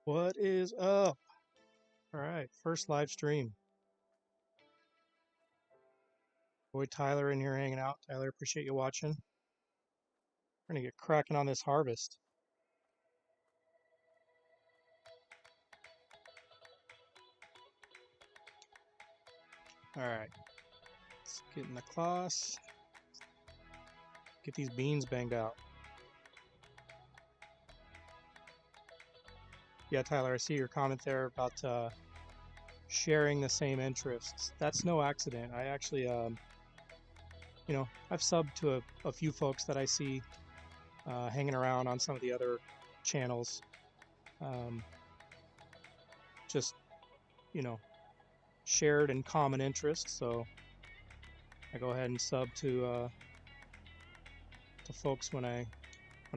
What is up? All right, first live stream. Boy, Tyler in here hanging out. Tyler, appreciate you watching. We're gonna get cracking on this harvest. All right, let's get in the class. Get these beans banged out. Yeah, Tyler, I see your comment there about sharing the same interests. That's no accident. I actually, I've subbed to a few folks that I see hanging around on some of the other channels. Just, shared and common interests. So I go ahead and sub to folks when I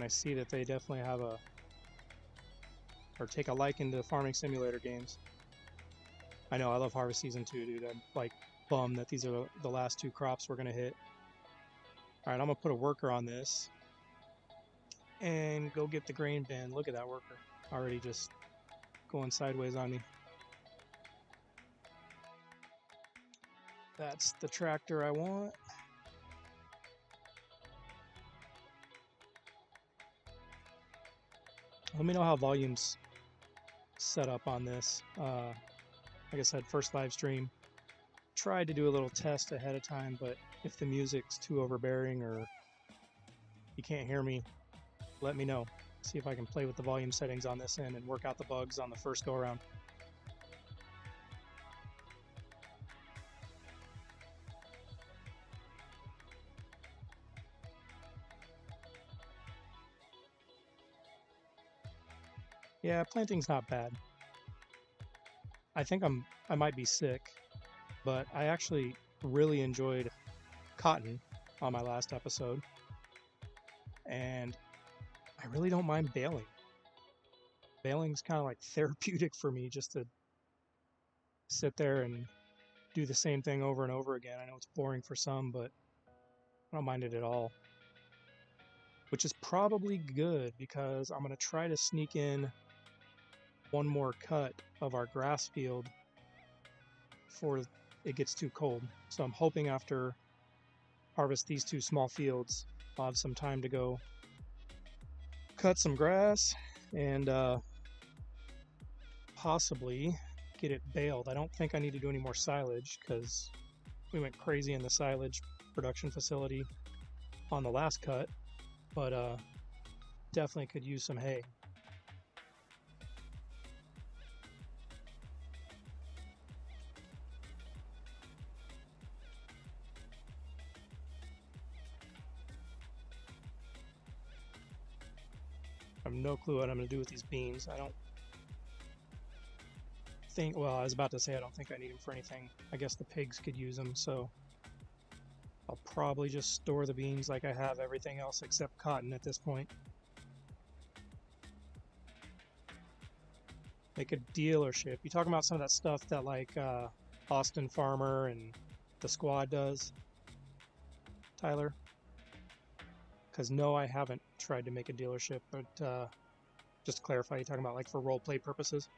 see that they definitely have or take a liking to farming simulator games. I know I love harvest season too, dude. I'm like bummed that these are the last two crops we're gonna hit. All right, I'm gonna put a worker on this and go get the grain bin. Look at that worker already just going sideways on me. That's the tractor I want. Let me know how volume's set up on this. Like I said, first live stream. Tried to do a little test ahead of time, but if the music's too overbearing or you can't hear me, let me know. See if I can play with the volume settings on this end and work out the bugs on the first go around. Yeah, planting's not bad. I think I might be sick, but I actually really enjoyed cotton on my last episode, and I really don't mind baling. Baling's kind of like therapeutic for me, just to sit there and do the same thing over and over again. I know it's boring for some, but I don't mind it at all. Which is probably good because I'm going to try to sneak in one more cut of our grass field before it gets too cold. So I'm hoping after harvest these two small fields, I'll have some time to go cut some grass and possibly get it baled. I don't think I need to do any more silage because we went crazy in the silage production facility on the last cut, but definitely could use some hay. I have no clue what I'm going to do with these beans. I don't think, well, I was about to say I don't think I need them for anything. I guess the pigs could use them, so I'll probably just store the beans like I have everything else except cotton at this point. Make a dealership. You talking about some of that stuff that like Austin Farmer and the squad does, Tyler? Because no, I haven't tried to make a dealership, but just to clarify, you're talking about like for role play purposes?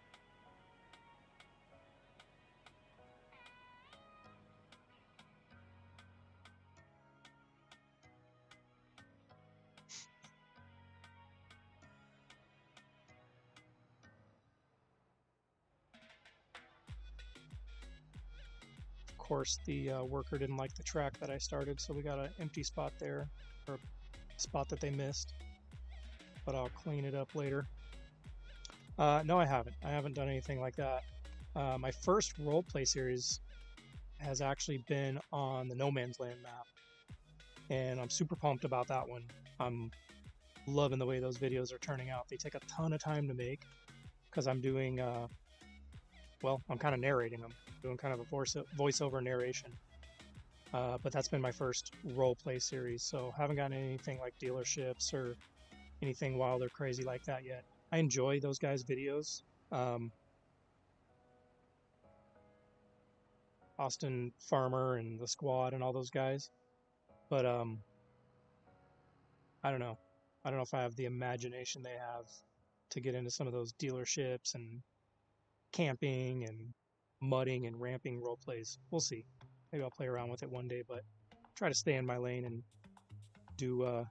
Of course, the worker didn't like the track that I started, so we got an empty spot there, or a spot that they missed, but I'll clean it up later. No, I haven't. I haven't done anything like that. My first roleplay series has actually been on the No Man's Land map, and I'm super pumped about that one. I'm loving the way those videos are turning out. They take a ton of time to make because I'm doing, well, I'm kind of narrating them, doing kind of a voiceover narration. But that's been my first roleplay series, so haven't gotten anything like dealerships or anything wild or crazy like that yet. I enjoy those guys' videos. Austin Farmer and the squad and all those guys, but I don't know. I don't know if I have the imagination they have to get into some of those dealerships and camping and mudding and ramping role plays. We'll see. Maybe I'll play around with it one day, but try to stay in my lane and do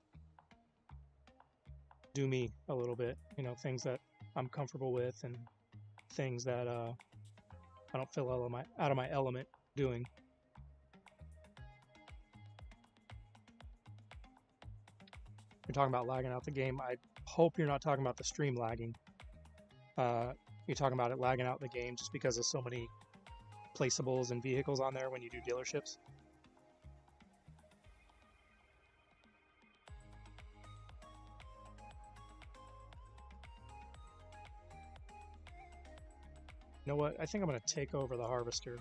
me a little bit. You know, things that I'm comfortable with and things that I don't feel out of my element doing. You're talking about lagging out the game. I hope you're not talking about the stream lagging. You're talking about it lagging out the game just because of so many placeables and vehicles on there when you do dealerships. You know what? I think I'm going to take over the harvester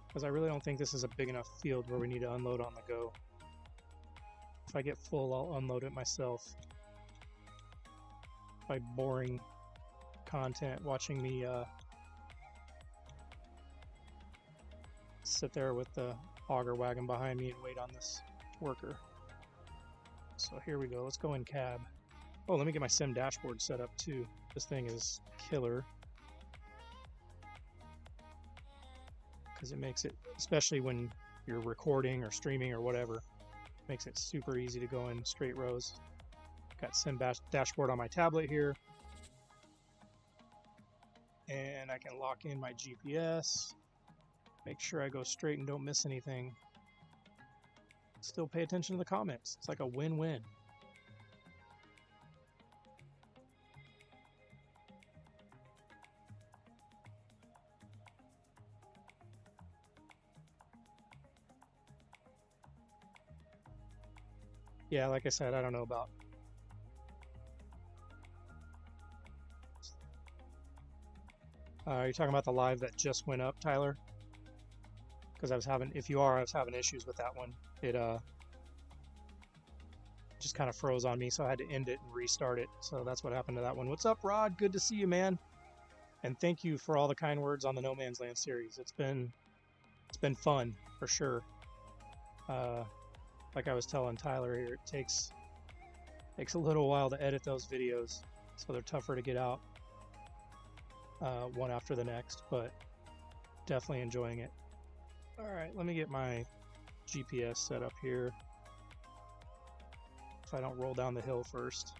because I really don't think this is a big enough field where we need to unload on the go. If I get full, I'll unload it myself. By boring content, watching me sit there with the auger wagon behind me and wait on this worker. So here we go. Let's go in cab. Oh, let me get my sim dashboard set up too. This thing is killer. Because it makes it, especially when you're recording or streaming or whatever, makes it super easy to go in straight rows. Got sim dashboard on my tablet here. And I can lock in my GPS. Make sure I go straight and don't miss anything. Still pay attention to the comments. It's like a win-win. Yeah, like I said, I don't know about. You're talking about the live that just went up, Tyler? Because I was having, I was having issues with that one. It just kind of froze on me, so I had to end it and restart it. So that's what happened to that one. What's up, Rod? Good to see you, man. And thank you for all the kind words on the No Man's Land series. It's been fun for sure. Like I was telling Tyler here, it takes a little while to edit those videos, so they're tougher to get out one after the next, but definitely enjoying it. All right, let me get my GPS set up here. If I don't roll down the hill first.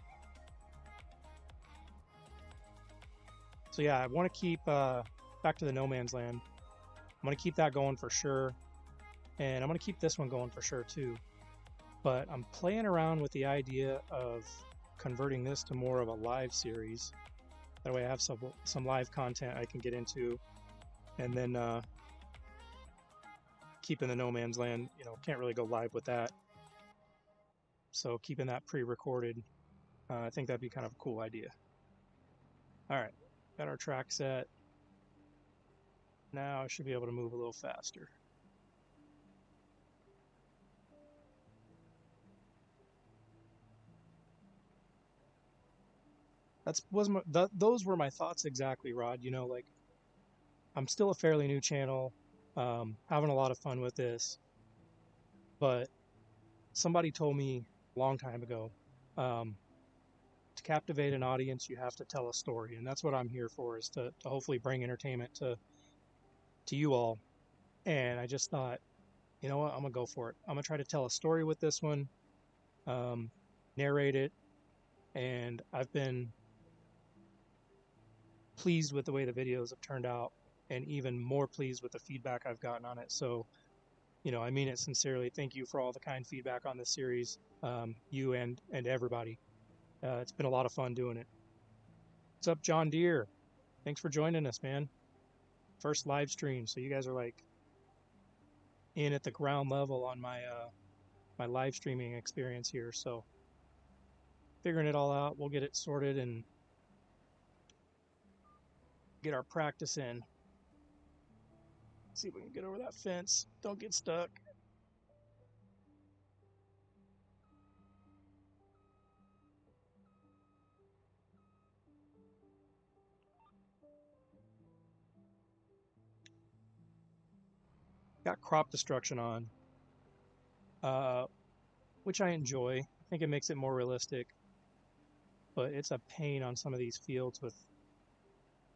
So yeah, I want to keep back to the No Man's Land. I'm going to keep that going for sure, and I'm going to keep this one going for sure too. But I'm playing around with the idea of converting this to more of a live series. That way I have some live content I can get into, and then keeping the No Man's Land, you know, can't really go live with that. So keeping that pre-recorded, I think that'd be kind of a cool idea. All right, got our track set. Now I should be able to move a little faster. Those were my thoughts exactly, Rod. You know, like, I'm still a fairly new channel, having a lot of fun with this, but somebody told me a long time ago, to captivate an audience, you have to tell a story, and that's what I'm here for, is to hopefully bring entertainment to you all. And I just thought, you know what, I'm gonna go for it. I'm gonna try to tell a story with this one, narrate it, and I've been pleased with the way the videos have turned out, and even more pleased with the feedback I've gotten on it. So, you know, I mean it sincerely. Thank you for all the kind feedback on this series, you and everybody. It's been a lot of fun doing it. What's up, John Deere? Thanks for joining us, man. First live stream, so you guys are like in at the ground level on my my live streaming experience here. So figuring it all out, we'll get it sorted and get our practice in. See if we can get over that fence. Don't get stuck. Got crop destruction on, which I enjoy. I think it makes it more realistic. but it's a pain on some of these fields with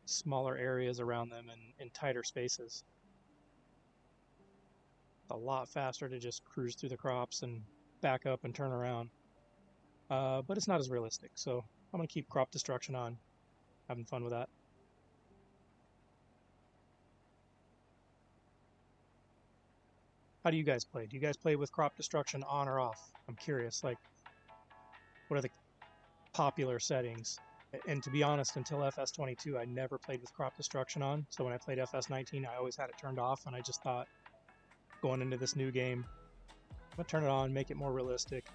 smaller areas around them and in tighter spaces. It's a lot faster to just cruise through the crops and back up and turn around. But it's not as realistic, so I'm going to keep crop destruction on. Having fun with that. How do you guys play? Do you guys play with crop destruction on or off? I'm curious, like, what are the popular settings? And to be honest, until FS22, I never played with crop destruction on. So when I played FS19, I always had it turned off, and I just thought, going into this new game, I'm going to turn it on, make it more realistic.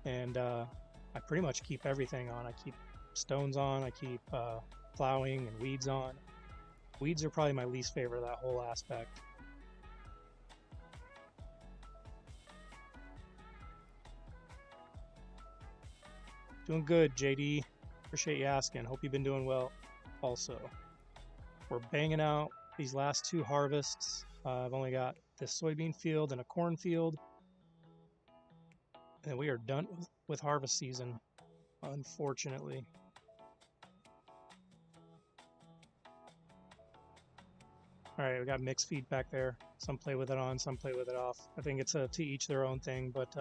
And I pretty much keep everything on. I keep stones on, I keep plowing and weeds on. Weeds are probably my least favorite of that whole aspect. Doing good, JD. Appreciate you asking. Hope you've been doing well also. We're banging out these last 2 harvests. I've only got this soybean field and a corn field. And we are done with harvest season, unfortunately. Alright, we got mixed feedback there. Some play with it on, some play with it off. I think it's to each their own thing, but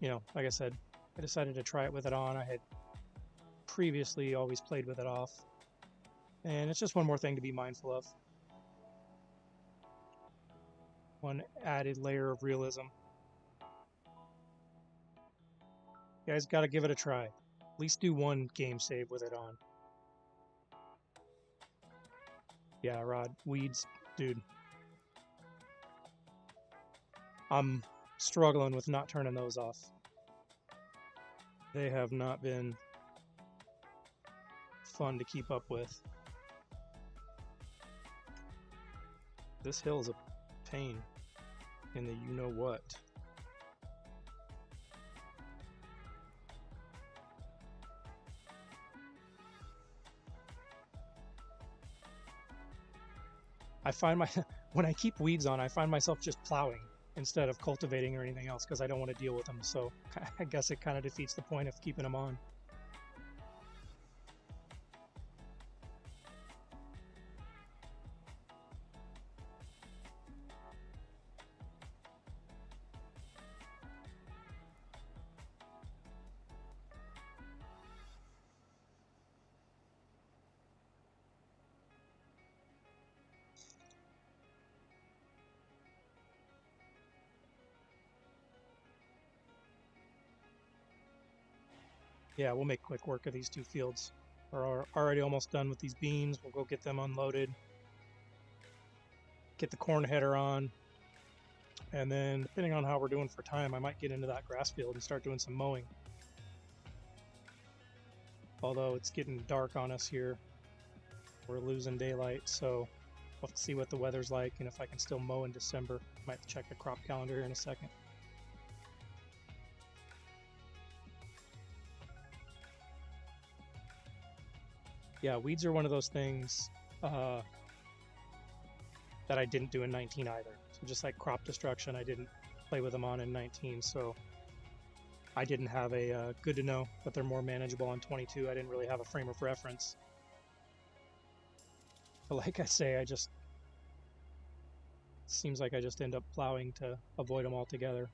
you know, like I said, I decided to try it with it on. I had previously always played with it off. And it's just one more thing to be mindful of. One added layer of realism. You guys got to give it a try. At least do one game save with it on. Yeah, Rod, weeds, dude. I'm struggling with not turning those off. They have not been fun to keep up with. This hill's a pain in the you-know-what. I find when I keep weeds on, I find myself just plowing instead of cultivating or anything else because I don't want to deal with them. So I guess it kind of defeats the point of keeping them on. Yeah, we'll make quick work of these 2 fields. We're already almost done with these beans. We'll go get them unloaded. Get the corn header on. And then, depending on how we're doing for time, I might get into that grass field and start doing some mowing. Although it's getting dark on us here. We're losing daylight, so we'll have to see what the weather's like and if I can still mow in December. Might check the crop calendar here in a second. Yeah, weeds are one of those things that I didn't do in 19 either. So just like crop destruction, I didn't play with them on in 19, so I didn't have a good to know, but they're more manageable on 22. I didn't really have a frame of reference. But like I say, seems like I just end up plowing to avoid them altogether.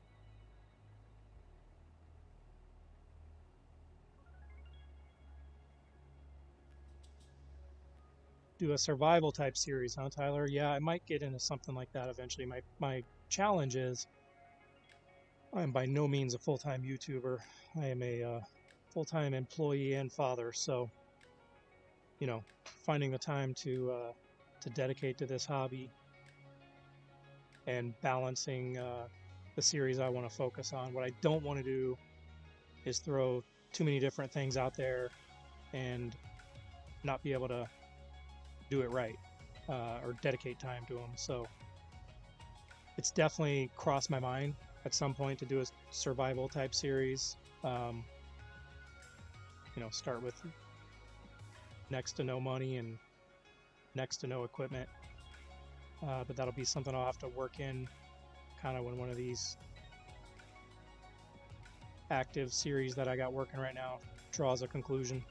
Do a survival type series, huh, Tyler? Yeah, I might get into something like that eventually. My challenge is I am by no means a full-time YouTuber. I am a full-time employee and father, so you know, finding the time to dedicate to this hobby and balancing the series I want to focus on. What I don't want to do is throw too many different things out there and not be able to do it right or dedicate time to them. So it's definitely crossed my mind at some point to do a survival type series. You know, start with next to no money and next to no equipment. But that'll be something I'll have to work in kind of when one of these active series that I got working right now draws a conclusion.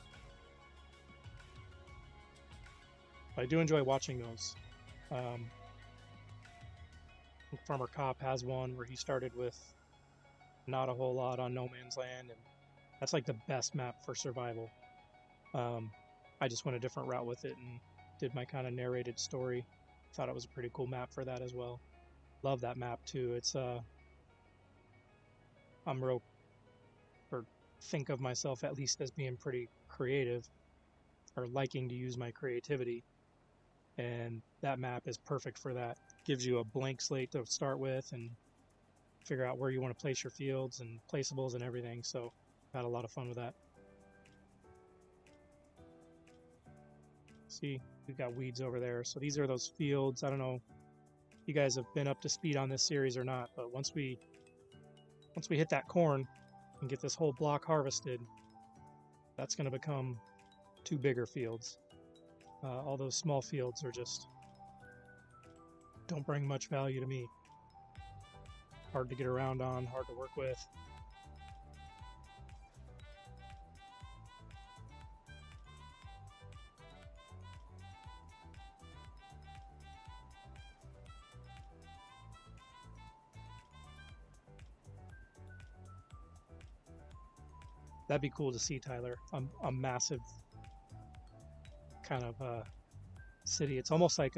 But I do enjoy watching those. Farmer Cop has one where he started with not a whole lot on no man's land, and that's like the best map for survival. I just went a different route with it and did my kind of narrated story. Thought it was a pretty cool map for that as well. Love that map too. It's I'm real, or think of myself at least as being pretty creative, or liking to use my creativity, and that map is perfect for that. Gives you a blank slate to start with and figure out where you want to place your fields and placeables and everything. So had a lot of fun with that. See, we've got weeds over there. So these are those fields. I don't know if you guys have been up to speed on this series or not, but once we hit that corn and get this whole block harvested, that's going to become 2 bigger fields. All those small fields are just don't bring much value to me. Hard to get around on, hard to work with. That'd be cool to see, Tyler. A massive kind of city. It's almost like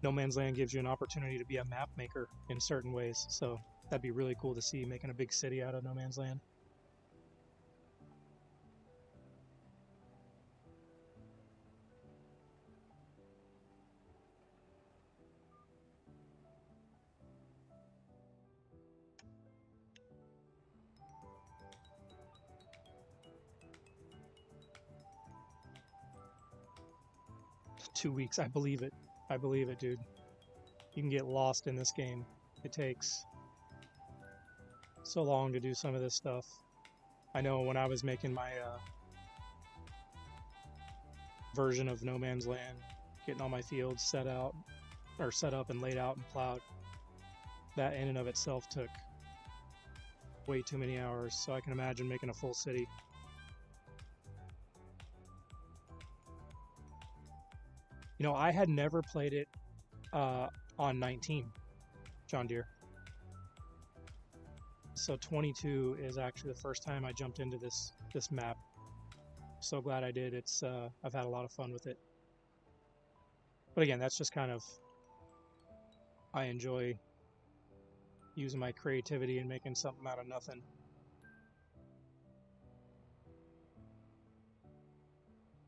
No Man's Land gives you an opportunity to be a map maker in certain ways. So that'd be really cool to see, making a big city out of No Man's Land. Two weeks, I believe it. I believe it, dude. You can get lost in this game. It takes so long to do some of this stuff. I know when I was making my version of No Man's Land, getting all my fields set up and laid out and plowed, that in and of itself took way too many hours. So I can imagine making a full city. You know, I had never played it on 19 John Deere. So 22 is actually the first time I jumped into this map. So glad I did. It's I've had a lot of fun with it. But again, that's just kind of, I enjoy using my creativity and making something out of nothing.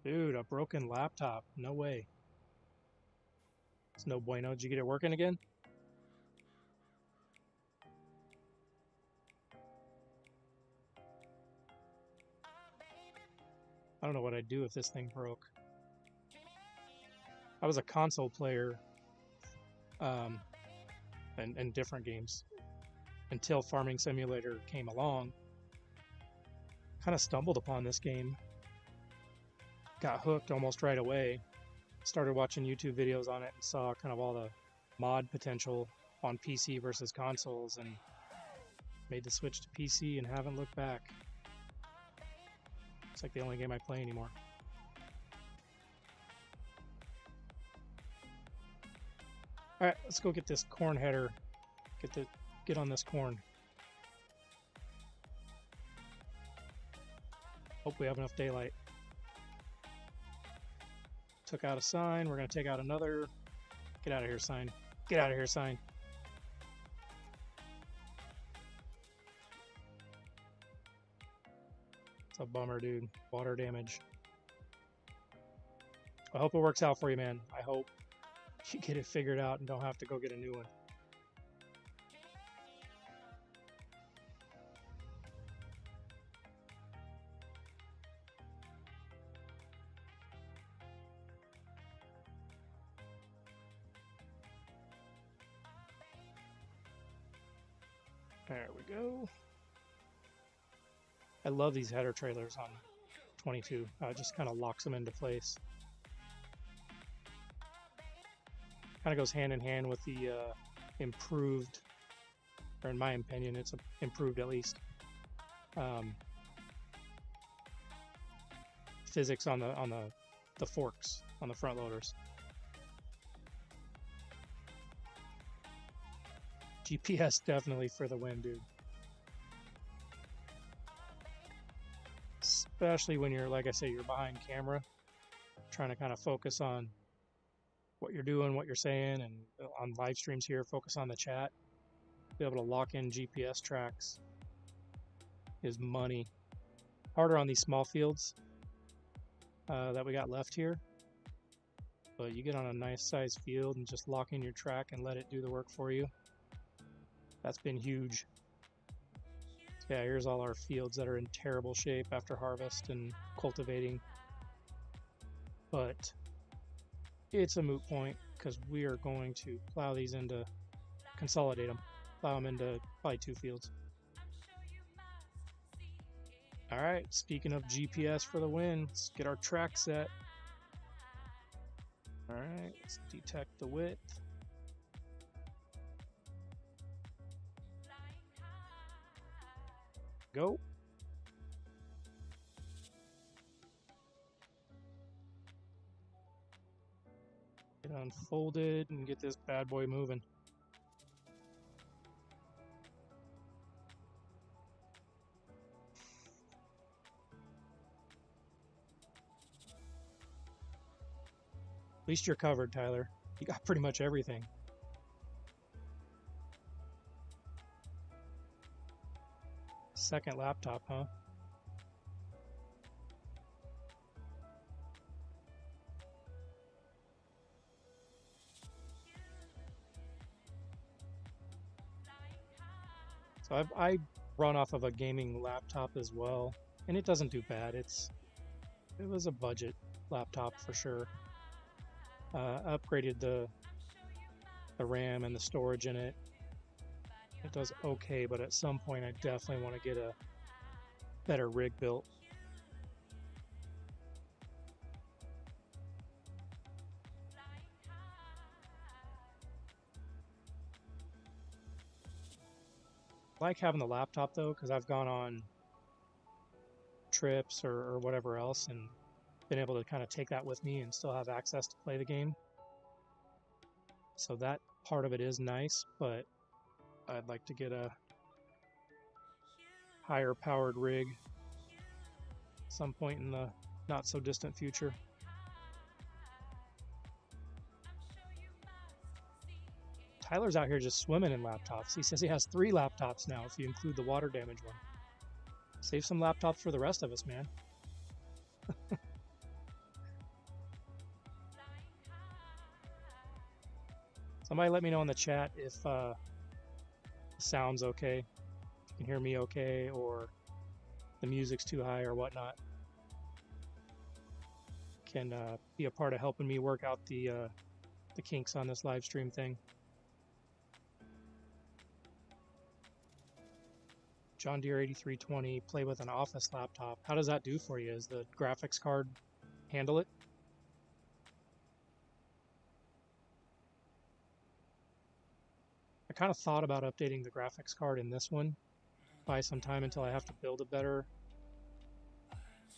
Dude, a broken laptop. No way. It's no bueno. Did you get it working again? I don't know what I'd do if this thing broke. I was a console player in different games until Farming Simulator came along. Kind of stumbled upon this game. Got hooked almost right away. Started watching YouTube videos on it and saw kind of all the mod potential on PC versus consoles, and made the switch to PC and haven't looked back. It's like the only game I play anymore. Alright, let's go get this corn header. Get on this corn. Hope we have enough daylight. Took out a sign. We're going to take out another. Get out of here, sign. Get out of here, sign. It's a bummer, dude. Water damage. I hope it works out for you, man. I hope you get it figured out and don't have to go get a new one. There we go. I love these header trailers on 22. It just kind of locks them into place. Kind of goes hand in hand with the improved, or in my opinion, it's improved at least, physics on the forks on the front loaders. GPS definitely for the win, dude. Especially when you're, like I say, you're behind camera, trying to kind of focus on what you're doing, what you're saying, and on live streams here, focus on the chat. Be able to lock in GPS tracks is money. Harder on these small fields that we got left here, but you get on a nice sized field and just lock in your track and let it do the work for you. That's been huge. Yeah, here's all our fields that are in terrible shape after harvest and cultivating, but it's a moot point because we are going to plow these into, consolidate them, plow them into probably 2 fields. All right, speaking of GPS for the win, let's get our track set. All right, let's detect the width. Go. Get unfolded and get this bad boy moving. At least you're covered, Tyler. You got pretty much everything. Second laptop, huh? So I run off of a gaming laptop as well, and it doesn't do bad. It was a budget laptop for sure. Upgraded the RAM and the storage in it. It does okay, but at some point I definitely want to get a better rig built. I like having the laptop though, because I've gone on trips or whatever else and been able to kind of take that with me and still have access to play the game. So that part of it is nice, but I'd like to get a higher powered rig at some point in the not so distant future. Tyler's out here just swimming in laptops. He says he has 3 laptops now if you include the water damage one. Save some laptops for the rest of us, man. Somebody let me know in the chat if sound's okay. If you can hear me okay, or the music's too high or whatnot. Can be a part of helping me work out the kinks on this live stream thing. John Deere 8320, play with an office laptop. How does that do for you? Does the graphics card handle it? I kind of thought about updating the graphics card in this one. Buy some time until I have to build a better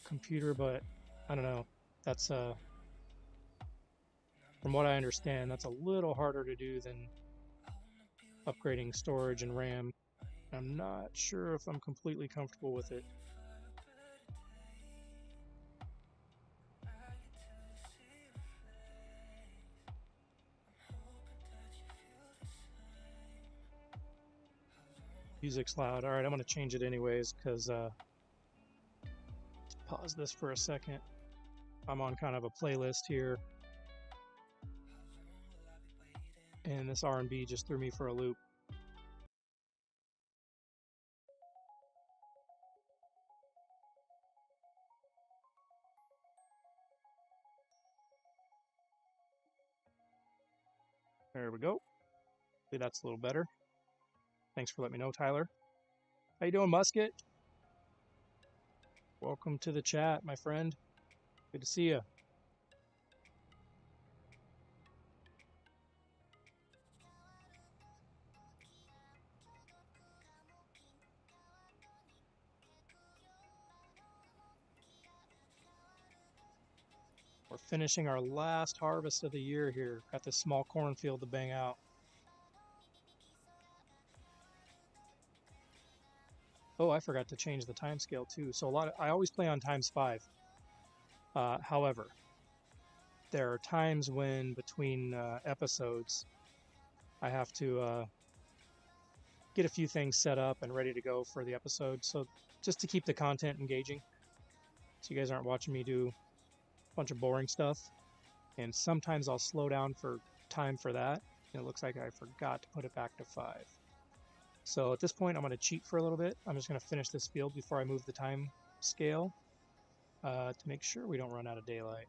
computer, but I don't know. That's from what I understand, that's a little harder to do than upgrading storage and RAM. I'm not sure if I'm completely comfortable with it. Music's loud. All right, I'm going to change it anyways because pause this for a second. I'm on kind of a playlist here, and this R&B just threw me for a loop. There we go. Maybe that's a little better. Thanks for letting me know, Tyler. How you doing, Musket? Welcome to the chat, my friend. Good to see you. finishing our last harvest of the year here. Got this small cornfield to bang out. Oh, I forgot to change the time scale too. So I always play on ×5. However, there are times when between episodes I have to get a few things set up and ready to go for the episode. So just to keep the content engaging, so you guys aren't watching me do a bunch of boring stuff. And sometimes I'll slow down for time for that. And it looks like I forgot to put it back to 5. So at this point, I'm going to cheat for a little bit. I'm just going to finish this field before I move the time scale to make sure we don't run out of daylight.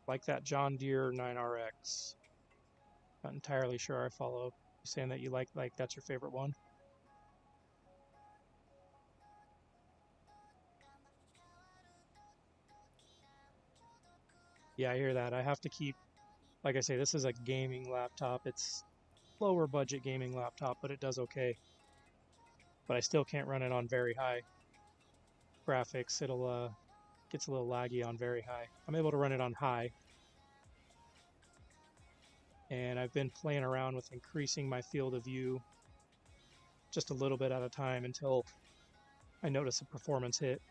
Like that John Deere 9RX. Not entirely sure I follow. You're saying that you like that's your favorite one? Yeah, I hear that. I have to keep, like I say, this is a gaming laptop. It's lower budget gaming laptop, but it does okay. But I still can't run it on very high graphics. It'll gets a little laggy on very high. I'm able to run it on high. And I've been playing around with increasing my field of view just a little bit at a time until I notice a performance hit.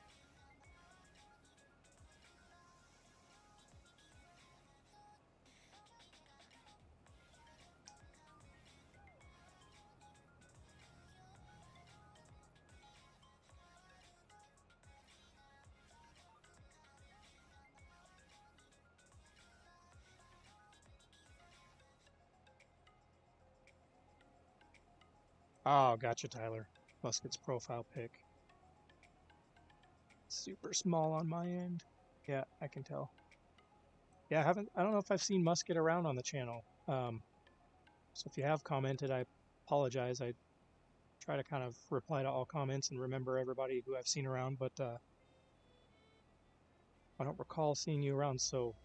Oh, gotcha, Tyler. Musket's profile pic. Super small on my end. Yeah, I can tell. Yeah, I don't know if I've seen Musket around on the channel. So if you have commented, I apologize. I try to kind of reply to all comments and remember everybody who I've seen around, but I don't recall seeing you around. So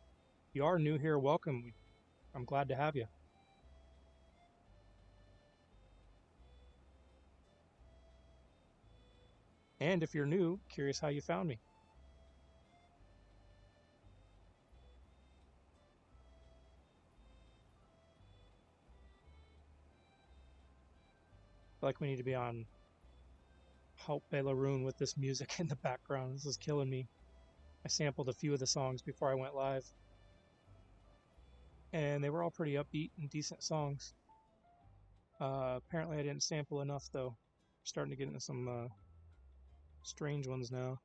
if you are new here, welcome. I'm glad to have you. And if you're new, curious how you found me. I feel like we need to be on Help Belaroon with this music in the background. This is killing me. I sampled a few of the songs before I went live, and they were all pretty upbeat and decent songs. Apparently I didn't sample enough though. I'm starting to get into some strange ones now.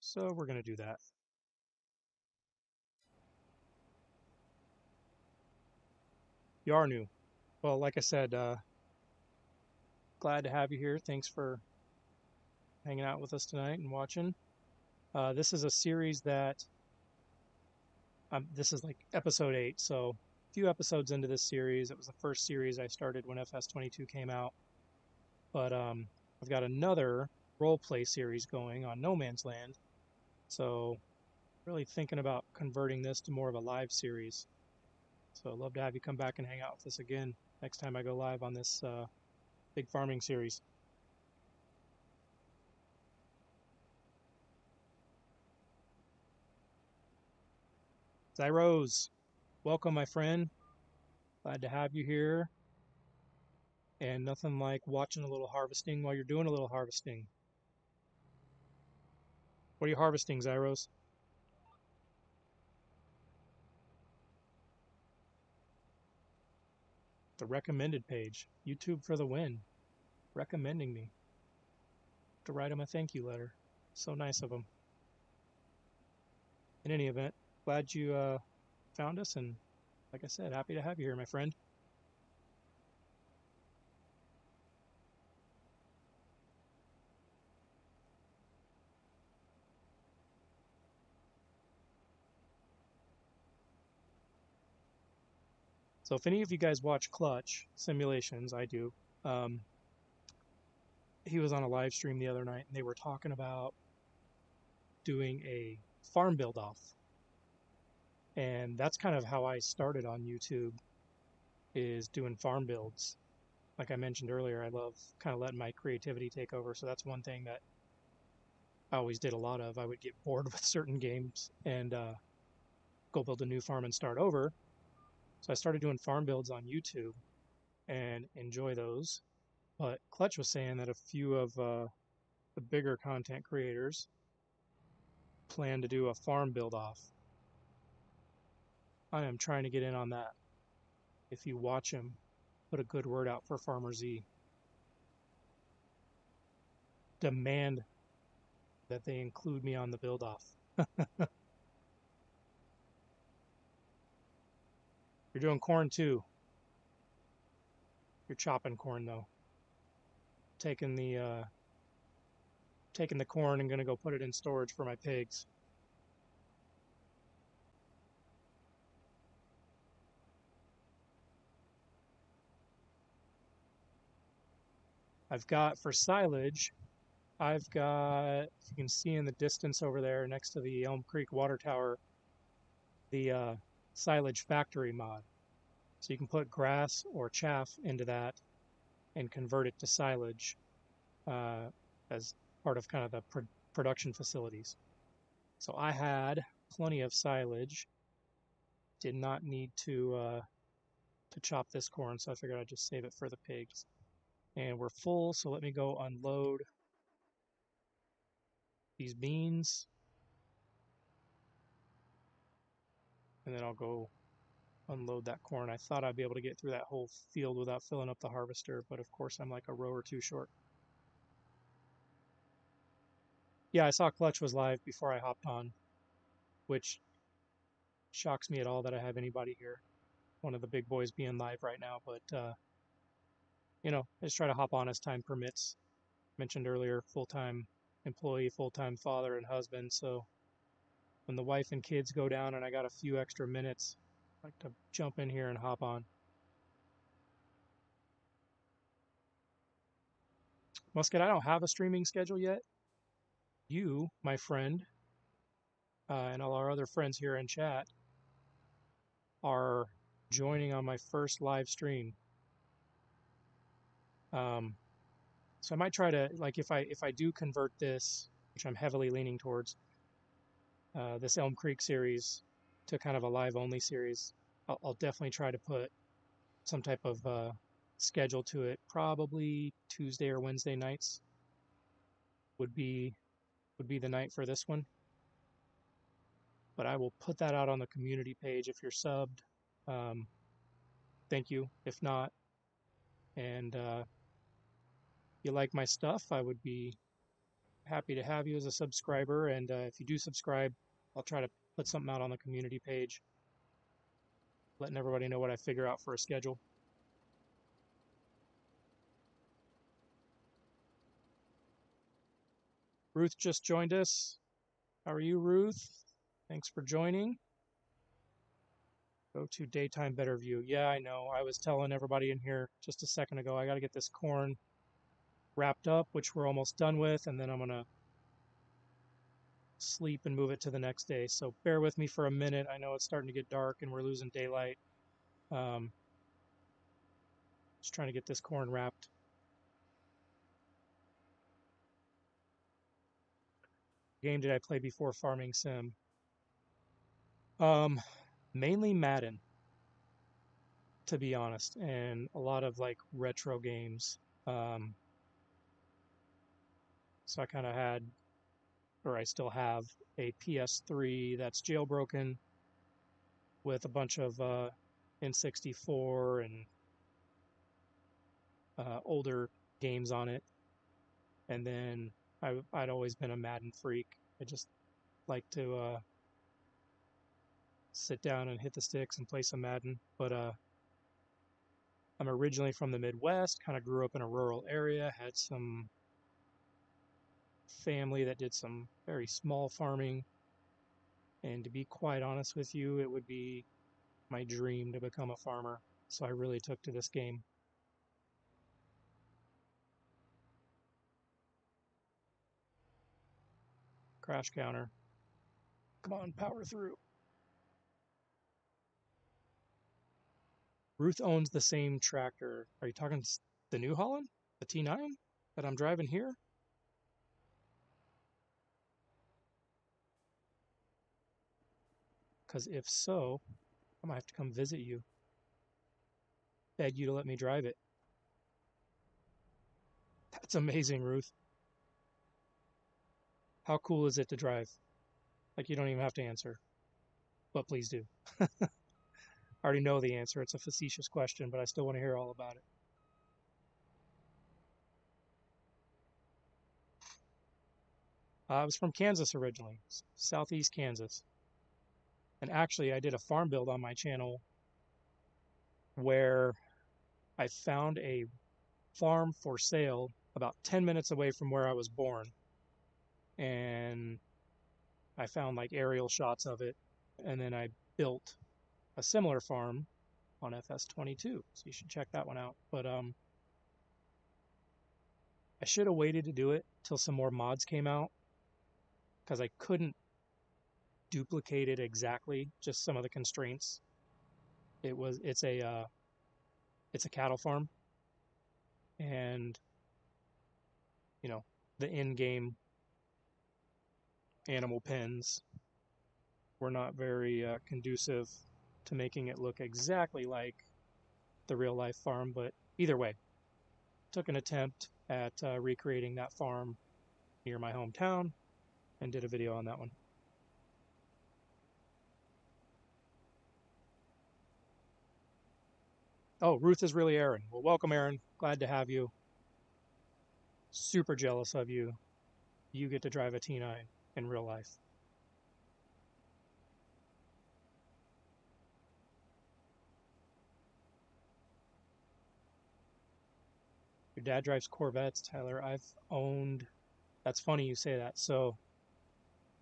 So we're going to do that. You are new. Well, like I said, glad to have you here. Thanks for hanging out with us tonight and watching. This is a series that, this is like episode 8, so a few episodes into this series. It was the first series I started when FS22 came out. But I've got another roleplay series going on No Man's Land. So really thinking about converting this to more of a live series. So I'd love to have you come back and hang out with us again next time I go live on this big farming series. Zyros, welcome my friend. Glad to have you here. And nothing like watching a little harvesting while you're doing a little harvesting. What are you harvesting, Zyros? The recommended page. YouTube for the win. Recommending me. To write him a thank you letter. So nice of him. In any event, glad you found us and like I said, happy to have you here, my friend. So if any of you guys watch Clutch Simulations, I do. Um, he was on a live stream the other night, and they were talking about doing a farm build off. And that's kind of how I started on YouTube, is doing farm builds. Like I mentioned earlier, I love kind of letting my creativity take over. So that's one thing that I always did a lot of. I would get bored with certain games and go build a new farm and start over. So I started doing farm builds on YouTube and enjoy those. But Clutch was saying that a few of the bigger content creators plan to do a farm build off. I am trying to get in on that. If you watch him, put a good word out for Farmer Z. Demand that they include me on the build off. You're doing corn too. You're chopping corn though. Taking the corn and gonna go put it in storage for my pigs. I've got for silage, I've got, if you can see in the distance over there next to the Elmcreek water tower, the silage factory mod. So you can put grass or chaff into that and convert it to silage as part of kind of the production facilities. So I had plenty of silage. Did not need to chop this corn, so I figured I'd just save it for the pigs. And we're full, so let me go unload these beans. And then I'll go unload that corn. I thought I'd be able to get through that whole field without filling up the harvester, but of course I'm like a row or two short. Yeah, I saw Clutch was live before I hopped on, which shocks me at all that I have anybody here. One of the big boys being live right now, but you know, I just try to hop on as time permits. Mentioned earlier, full-time employee, full-time father and husband, so when the wife and kids go down and I got a few extra minutes, I like to jump in here and hop on. Musket, I don't have a streaming schedule yet. You, my friend, and all our other friends here in chat are joining on my first live stream. So I might try to, like, if I do convert this, which I'm heavily leaning towards, this Elmcreek series to kind of a live only series, I'll definitely try to put some type of schedule to it. Probably Tuesday or Wednesday nights would be the night for this one. But I will put that out on the community page. If you're subbed, thank you. If not, and you like my stuff, I would be happy to have you as a subscriber. And if you do subscribe, I'll try to put something out on the community page, letting everybody know what I figure out for a schedule. Ruth just joined us. How are you, Ruth? Thanks for joining. Go to daytime better view. Yeah, I know. I was telling everybody in here just a second ago, I got to get this corn wrapped up, which we're almost done with, and then I'm going to sleep and move it to the next day. So bear with me for a minute. I know it's starting to get dark and we're losing daylight. Just trying to get this corn wrapped. Game did I play before Farming Sim? Mainly Madden, to be honest, and a lot of like retro games. So I kind of had, or I still have, a PS3 that's jailbroken with a bunch of N64 and older games on it. And then I'd always been a Madden freak. I just like to sit down and hit the sticks and play some Madden. But I'm originally from the Midwest, kind of grew up in a rural area, had some family that did some very small farming. And to be quite honest with you, it would be my dream to become a farmer. So I really took to this game. Crash counter. Come on, power through. Ruth owns the same tractor. Are you talking the New Holland? The T9 that I'm driving here? Because if so, I might have to come visit you. Beg you to let me drive it. That's amazing, Ruth. How cool is it to drive? Like, you don't even have to answer. But please do. I already know the answer. It's a facetious question, but I still want to hear all about it. I was from Kansas originally, southeast Kansas. And actually, I did a farm build on my channel where I found a farm for sale about 10 minutes away from where I was born. And I found like aerial shots of it. And then I built a similar farm on FS22. So you should check that one out. But I should have waited to do it till some more mods came out, because I couldn't duplicate it exactly, just some of the constraints. It's a cattle farm, and you know, the in-game animal pens were not very conducive to making it look exactly like the real life farm. But either way, took an attempt at recreating that farm near my hometown and did a video on that one. Oh, Ruth is really Aaron. Well, welcome, Aaron. Glad to have you. Super jealous of you. You get to drive a T9 in real life. Your dad drives Corvettes, Tyler. That's funny you say that. So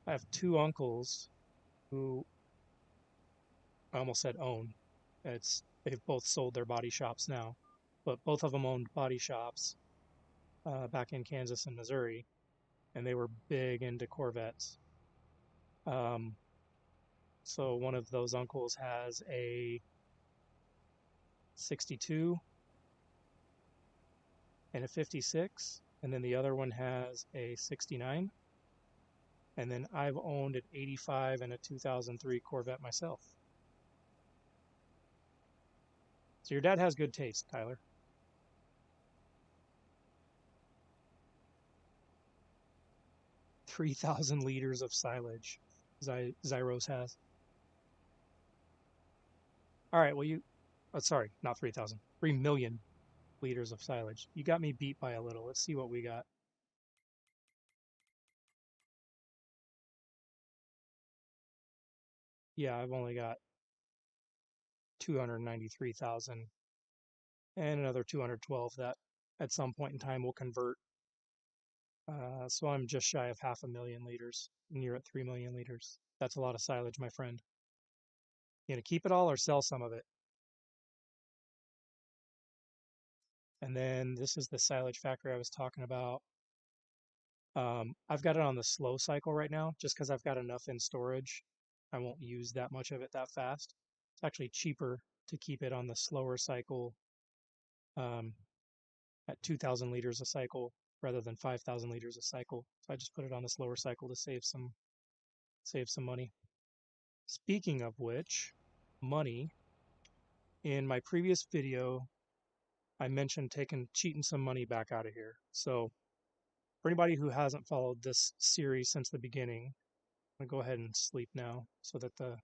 I have two uncles who I almost said own. They've both sold their body shops now, but both of them owned body shops back in Kansas and Missouri, and they were big into Corvettes. So one of those uncles has a 62 and a 56, and then the other one has a 69. And then I've owned an 85 and a 2003 Corvette myself. So your dad has good taste, Tyler. $3,000 liters of silage, Zyros has. All right, well, sorry, not 3,000, 3 million liters of silage. You got me beat by a little. Let's see what we got. Yeah, I've only got 293,000 and another 212 that at some point in time will convert. So I'm just shy of 500,000 liters, and you're at 3 million liters. That's a lot of silage, my friend. You gonna keep it all or sell some of it? And then this is the silage factory I was talking about. I've got it on the slow cycle right now, just because I've got enough in storage. I won't use that much of it that fast. It's actually cheaper to keep it on the slower cycle at 2,000 liters a cycle rather than 5,000 liters a cycle. So I just put it on the slower cycle to save some money. Speaking of which, money. In my previous video, I mentioned cheating some money back out of here. So for anybody who hasn't followed this series since the beginning, I'm gonna go ahead and sleep now so that the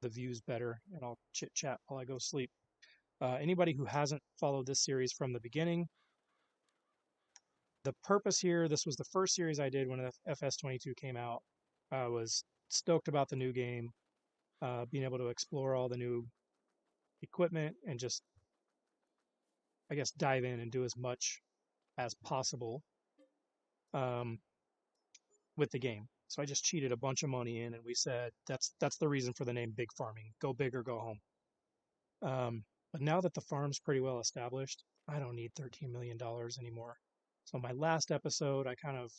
view's better, and I'll chit chat while I go sleep. Anybody who hasn't followed this series from the beginning, the purpose here, this was the first series I did when FS22 came out, was stoked about the new game, being able to explore all the new equipment and just, I guess, dive in and do as much as possible um, with the game. So I just cheated a bunch of money in, and we said that's the reason for the name Big Farming. Go big or go home. But now that the farm's pretty well established, I don't need $13 million anymore. So my last episode, I kind of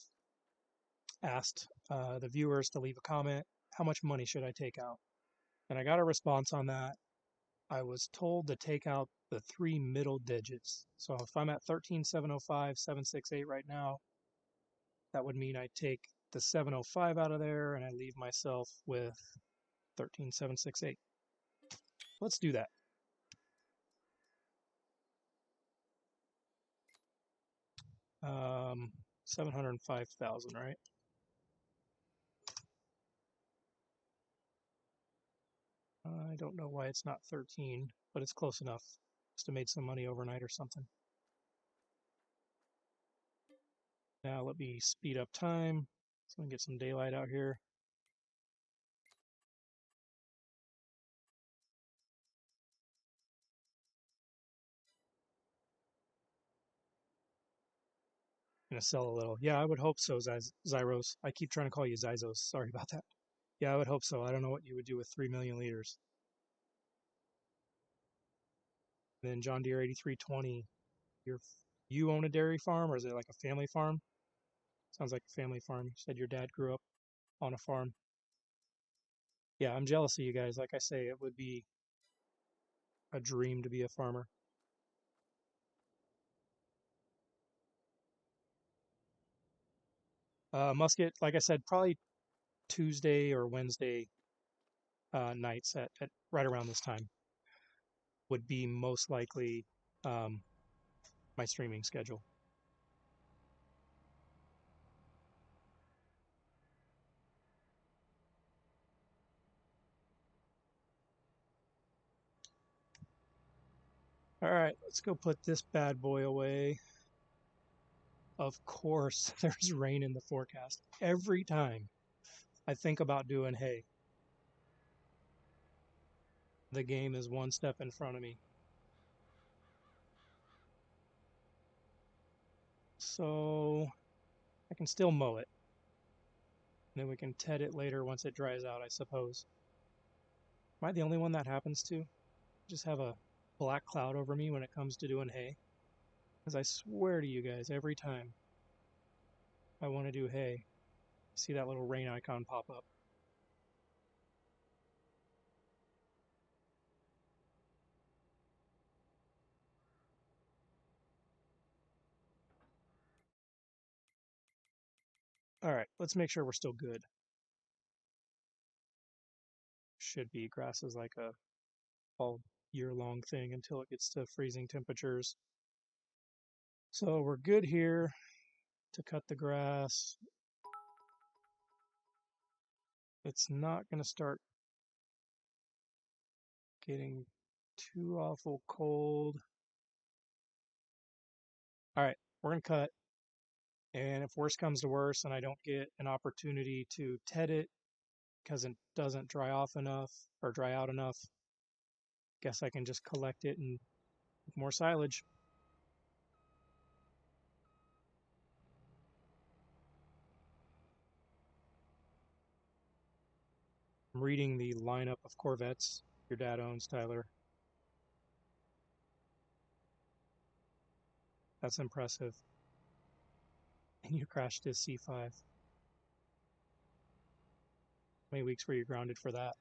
asked the viewers to leave a comment, how much money should I take out? And I got a response on that. I was told to take out the 3 middle digits. So if I'm at 13,705, 768 right now, that would mean I take the 705 out of there and I leave myself with 13,768. Let's do that. Um, 705,000, right? I don't know why it's not 13, but it's close enough. Must have made some money overnight or something. Now let me speed up time so we can get some daylight out here. Gonna sell a little. Yeah, I would hope so, Zyros. I keep trying to call you Zyzos. Sorry about that. Yeah, I would hope so. I don't know what you would do with 3 million liters. And then John Deere 8320. You own a dairy farm, or is it like a family farm? Sounds like a family farm. You said your dad grew up on a farm. Yeah, I'm jealous of you guys. Like I say, it would be a dream to be a farmer. Musket, like I said, probably Tuesday or Wednesday nights at right around this time would be most likely um, my streaming schedule. All right, let's go put this bad boy away. Of course, there's rain in the forecast. Every time I think about doing hay, the game is one step in front of me. So I can still mow it. And then we can ted it later once it dries out, I suppose. Am I the only one that happens to? Just have a black cloud over me when it comes to doing hay? Because I swear to you guys, every time I want to do hay, I see that little rain icon pop up. All right, let's make sure we're still good. Should be. Grass is like a all year long thing until it gets to freezing temperatures. So we're good here to cut the grass. It's not going to start getting too awful cold. All right, we're going to cut. And if worse comes to worse and I don't get an opportunity to ted it because it doesn't dry off enough or dry out enough, guess I can just collect it and make more silage. I'm reading the lineup of Corvettes your dad owns, Tyler. That's impressive. And you crashed his C5. How many weeks were you grounded for that?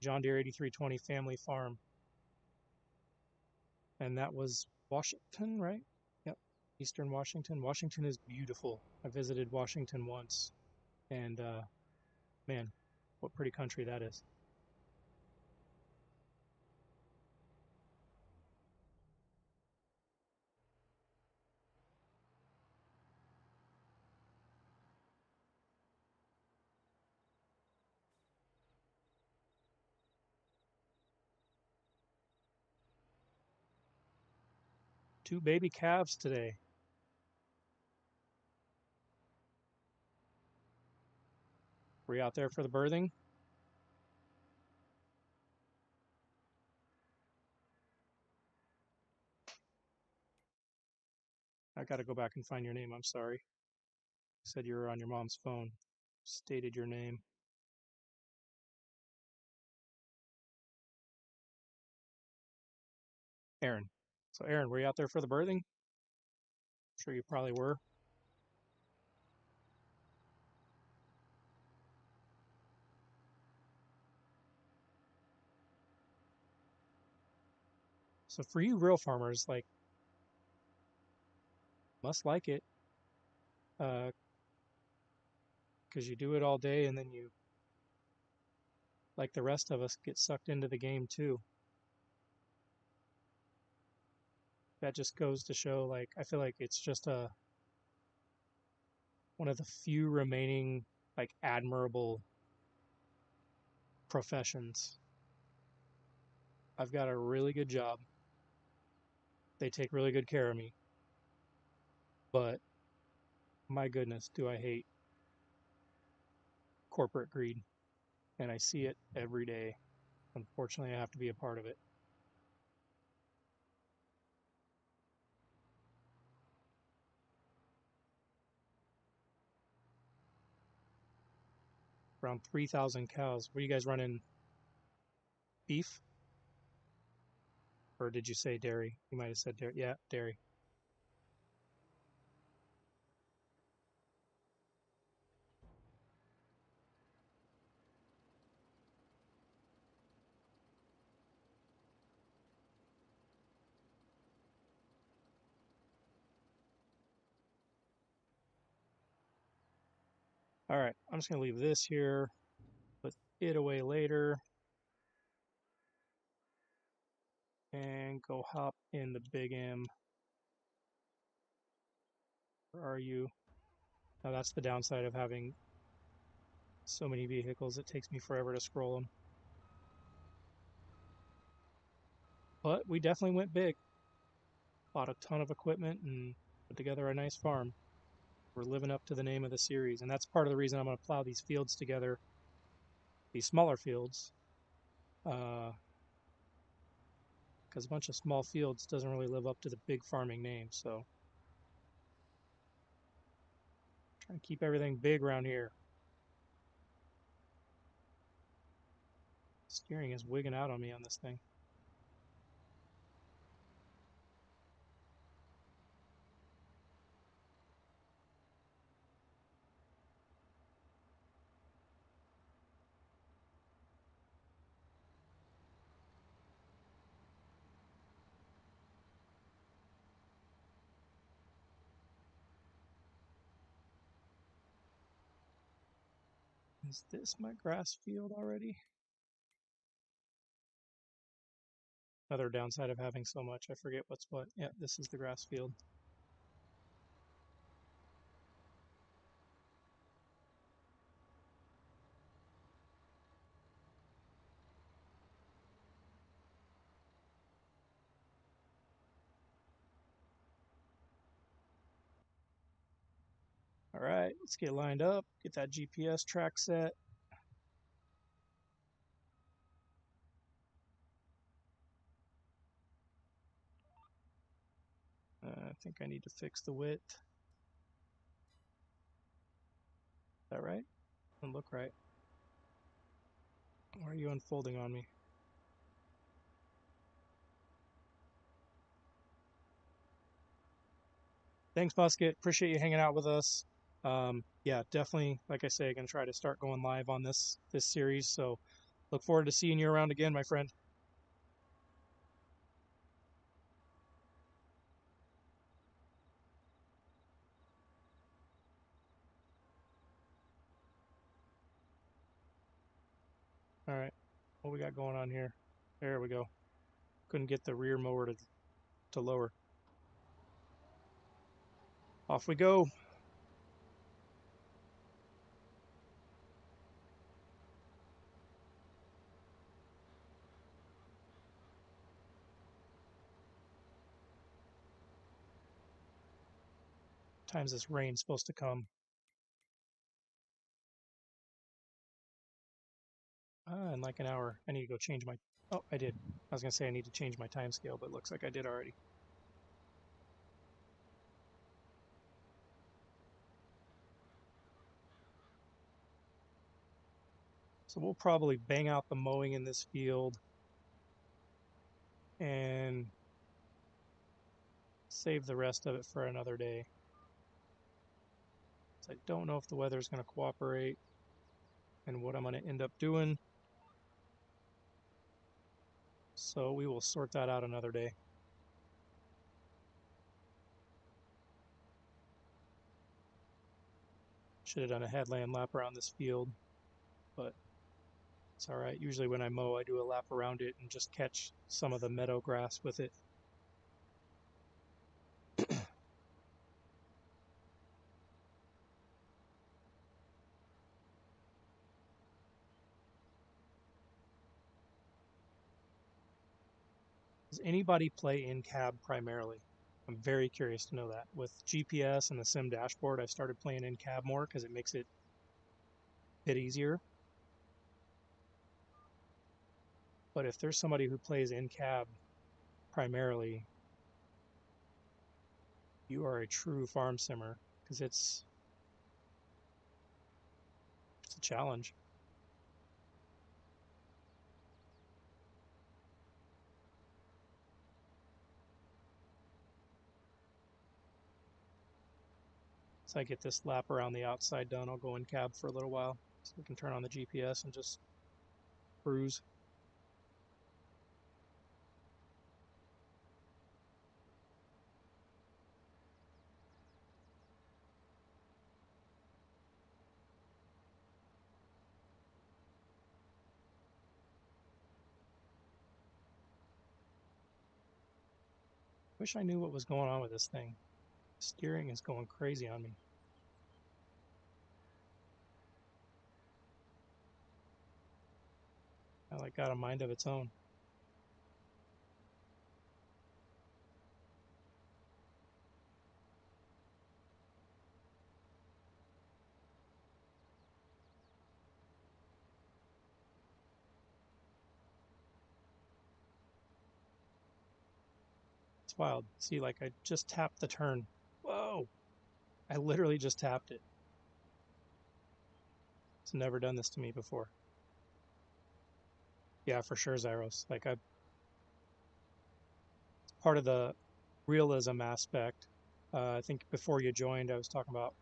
John Deere 8320 Family Farm. And that was Washington, right? Yep. Eastern Washington. Washington is beautiful. I visited Washington once. And man, what pretty country that is. Two baby calves today. Were you out there for the birthing? I got to go back and find your name. I'm sorry. You said you were on your mom's phone. Stated your name. Aaron. So Aaron, were you out there for the birthing? I'm sure you probably were. So for you real farmers, like, must like it, because you do it all day and then you, like the rest of us, get sucked into the game too. That just goes to show, like, I feel like it's just one of the few remaining, like, admirable professions. I've got a really good job. They take really good care of me. But my goodness, do I hate corporate greed. And I see it every day. Unfortunately, I have to be a part of it. Around 3,000 cows. Were you guys running beef? Or did you say dairy? You might have said dairy. Yeah, dairy. All right, I'm just going to leave this here, put it away later, and go hop in the Big M. Where are you? Now that's the downside of having so many vehicles. It takes me forever to scroll them. But we definitely went big. Bought a ton of equipment and put together a nice farm. We're living up to the name of the series, and that's part of the reason I'm going to plow these fields together, these smaller fields, because a bunch of small fields doesn't really live up to the big farming name. So trying to keep everything big around here. Steering is wigging out on me on this thing. Is this my grass field already? Another downside of having so much. I forget what's what. Yeah, this is the grass field. All right, let's get lined up, get that GPS track set. I think I need to fix the width. Is that right? Doesn't look right. Why are you unfolding on me? Thanks, Musket. Appreciate you hanging out with us. Yeah, definitely, like I say, I'm gonna try to start going live on this series. So look forward to seeing you around again, my friend. All right, what we got going on here? There we go. Couldn't get the rear mower to lower. Off we go. Time's this rain supposed to come? in like an hour. I need to go change my... Oh, I did. I was going to say I need to change my time scale, but it looks like I did already. So we'll probably bang out the mowing in this field and save the rest of it for another day. So I don't know if the weather is going to cooperate and what I'm going to end up doing. So we will sort that out another day. Should have done a headland lap around this field, but it's all right. Usually when I mow, I do a lap around it and just catch some of the meadow grass with it. Does anybody play in cab primarily? I'm very curious to know that. With GPS and the sim dashboard, I've started playing in cab more because it makes it a bit easier. But if there's somebody who plays in cab primarily, you are a true farm simmer, because it's a challenge. So I get this lap around the outside done, I'll go in cab for a little while so we can turn on the GPS and just cruise. Wish I knew what was going on with this thing. Steering is going crazy on me. I like got a mind of its own. It's wild. See, like I just tapped the turn. Whoa! I literally just tapped it. It's never done this to me before. Yeah, for sure, Zyros. Like part of the realism aspect. I think before you joined, I was talking about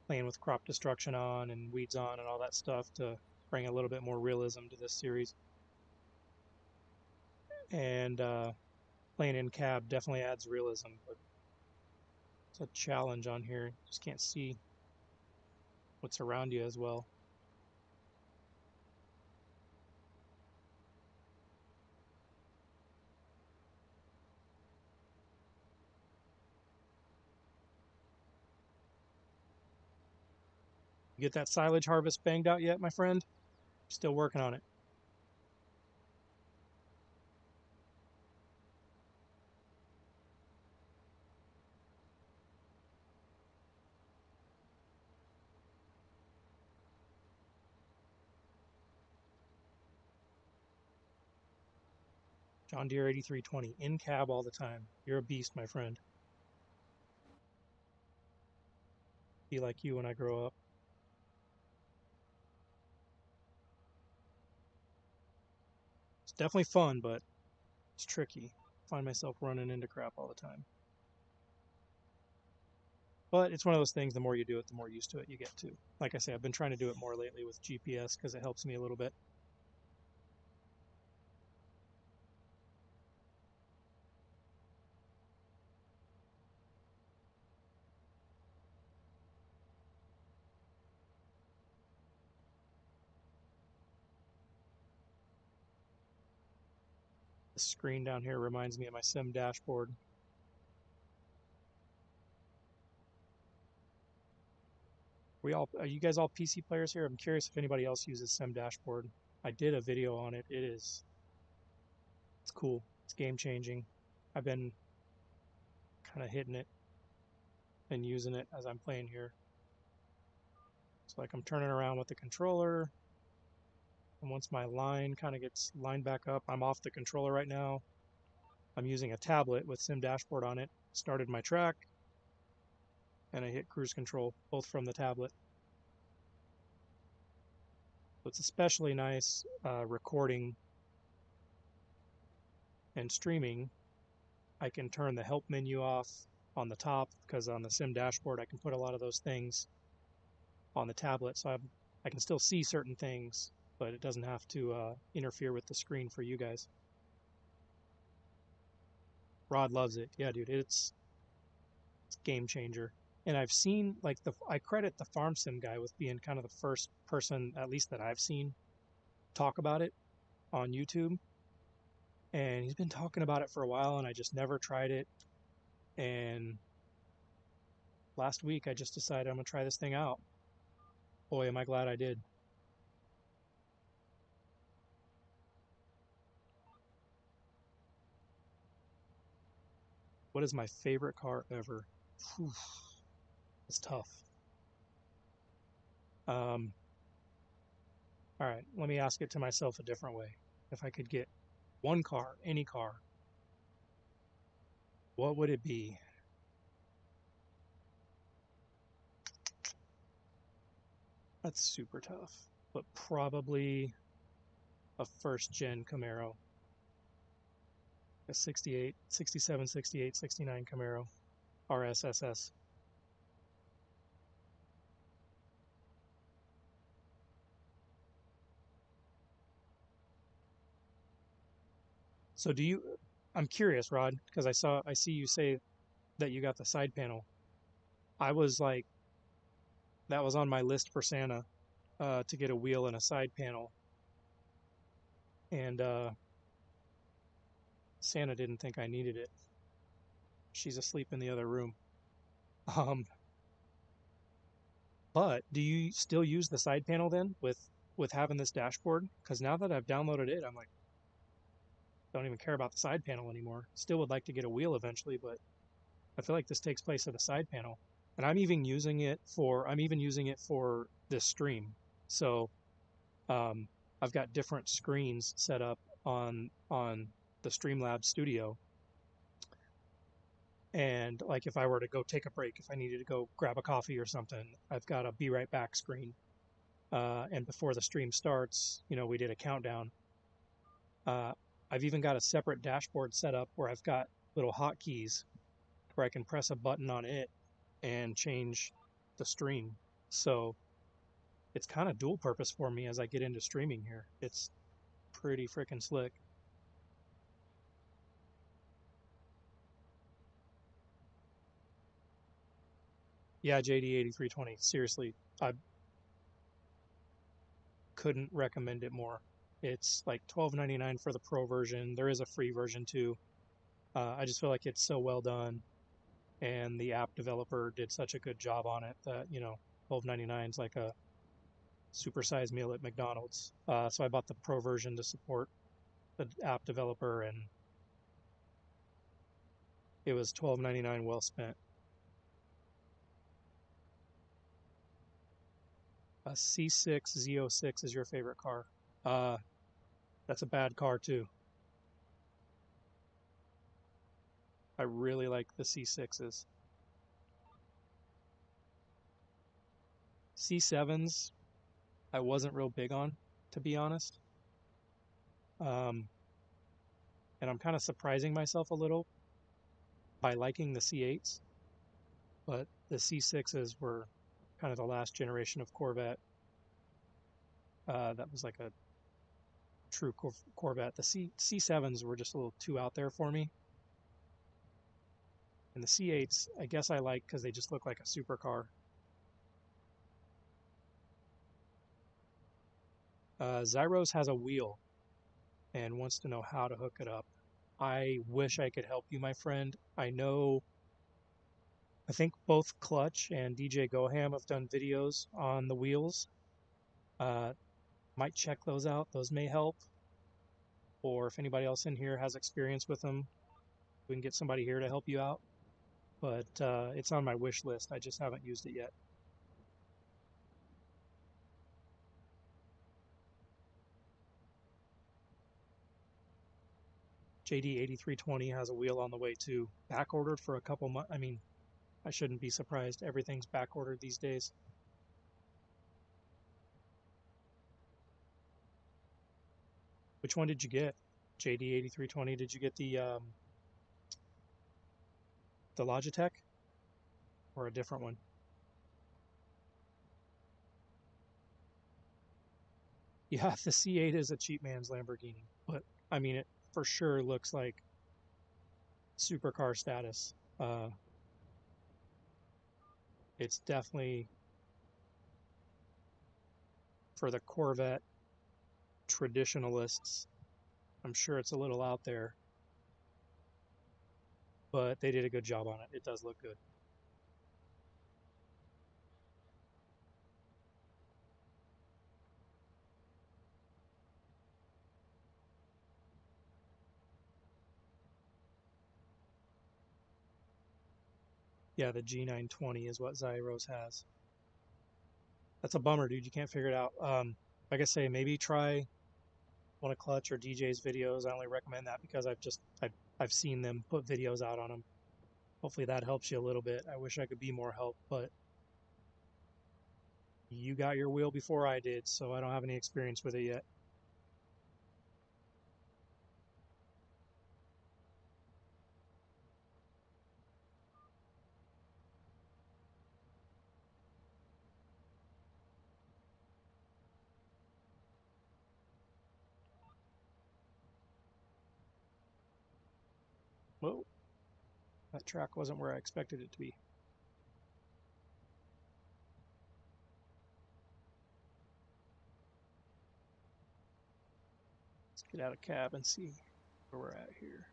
playing with crop destruction on and weeds on and all that stuff to bring a little bit more realism to this series. And playing in cab definitely adds realism, but it's a challenge on here. Just can't see what's around you as well. You get that silage harvest banged out yet, my friend? Still working on it. John Deere 8320 in cab all the time. You're a beast, my friend. Be like you when I grow up. It's definitely fun, but it's tricky. I find myself running into crap all the time. But it's one of those things, the more you do it, the more used to it you get to. Like I say, I've been trying to do it more lately with GPS because it helps me a little bit. The screen down here reminds me of my sim dashboard. Are you guys all PC players here? I'm curious if anybody else uses sim dashboard. I did a video on it. It's cool. It's game changing. I've been kind of hitting it and using it as I'm playing here. It's like I'm turning around with the controller, And once my line kind of gets lined back up, I'm off the controller right now. I'm using a tablet with Sim Dashboard on it. Started my track, and I hit cruise control, both from the tablet. So it's especially nice recording and streaming. I can turn the help menu off on the top, because on the Sim Dashboard I can put a lot of those things on the tablet, so I can still see certain things, but it doesn't have to interfere with the screen for you guys. Rod loves it. Yeah, dude, it's game changer. And I've seen, like, I credit the FarmSim guy with being kind of the first person, at least that I've seen, talk about it on YouTube. And he's been talking about it for a while, and I just never tried it. And last week I just decided I'm gonna try this thing out. Boy, am I glad I did. What is my favorite car ever? Whew, it's tough. All right, let me ask it to myself a different way. If I could get one car, any car, what would it be? That's super tough, but probably a first gen Camaro. A 68, 67, 68, 69 Camaro RSSS. So I'm curious, Rod, because I see you say that you got the side panel. I was like, that was on my list for Santa, to get a wheel and a side panel. And Santa didn't think I needed it. She's asleep in the other room. Um, but do you still use the side panel then with having this dashboard? Because now that I've downloaded it, I'm like, don't even care about the side panel anymore. Still would like to get a wheel eventually, but I feel like this takes place at the side panel. And I'm even using it for this stream. So I've got different screens set up on the Streamlabs studio. And like if I were to go take a break, if I needed to go grab a coffee or something, I've got a be right back screen. And before the stream starts, we did a countdown. I've even got a separate dashboard set up where I've got little hotkeys where I can press a button on it and change the stream. So it's kind of dual purpose for me as I get into streaming here. It's pretty freaking slick. Yeah, JD8320. Seriously, I couldn't recommend it more. It's like $12.99 for the pro version. There is a free version too. I just feel like it's so well done, and the app developer did such a good job on it that $12.99 is like a supersized meal at McDonald's. So I bought the pro version to support the app developer, and it was $12.99 well spent. A C6 Z06 is your favorite car. That's a bad car too. I really like the C6s. C7s, I wasn't real big on, to be honest. And I'm kind of surprising myself a little by liking the C8s, but the C6s were kind of the last generation of Corvette. That was like a true Corvette. The C7s were just a little too out there for me. And the C8s, I guess I like because they just look like a supercar. Zyros has a wheel and wants to know how to hook it up. I wish I could help you, my friend. I think both Clutch and djgoham have done videos on the wheels. Might check those out. Those may help. Or if anybody else in here has experience with them, we can get somebody here to help you out. But it's on my wish list. I just haven't used it yet. JD8320 has a wheel on the way too. Back ordered for a couple months. I mean, I shouldn't be surprised. Everything's back ordered these days. Which one did you get? JD8320, did you get the Logitech or a different one? Yeah, the C8 is a cheap man's Lamborghini, but I mean, it for sure looks like supercar status. It's definitely for the Corvette traditionalists. I'm sure it's a little out there, but they did a good job on it. It does look good. Yeah, the G920 is what Zyros has. That's a bummer, dude. You can't figure it out. Like I say, maybe try one of Clutch or DJ's videos. I only recommend that because I've seen them put videos out on them. Hopefully that helps you a little bit. I wish I could be more help, but you got your wheel before I did, so I don't have any experience with it yet. Whoa, that track wasn't where I expected it to be. Let's get out of cab and see where we're at here.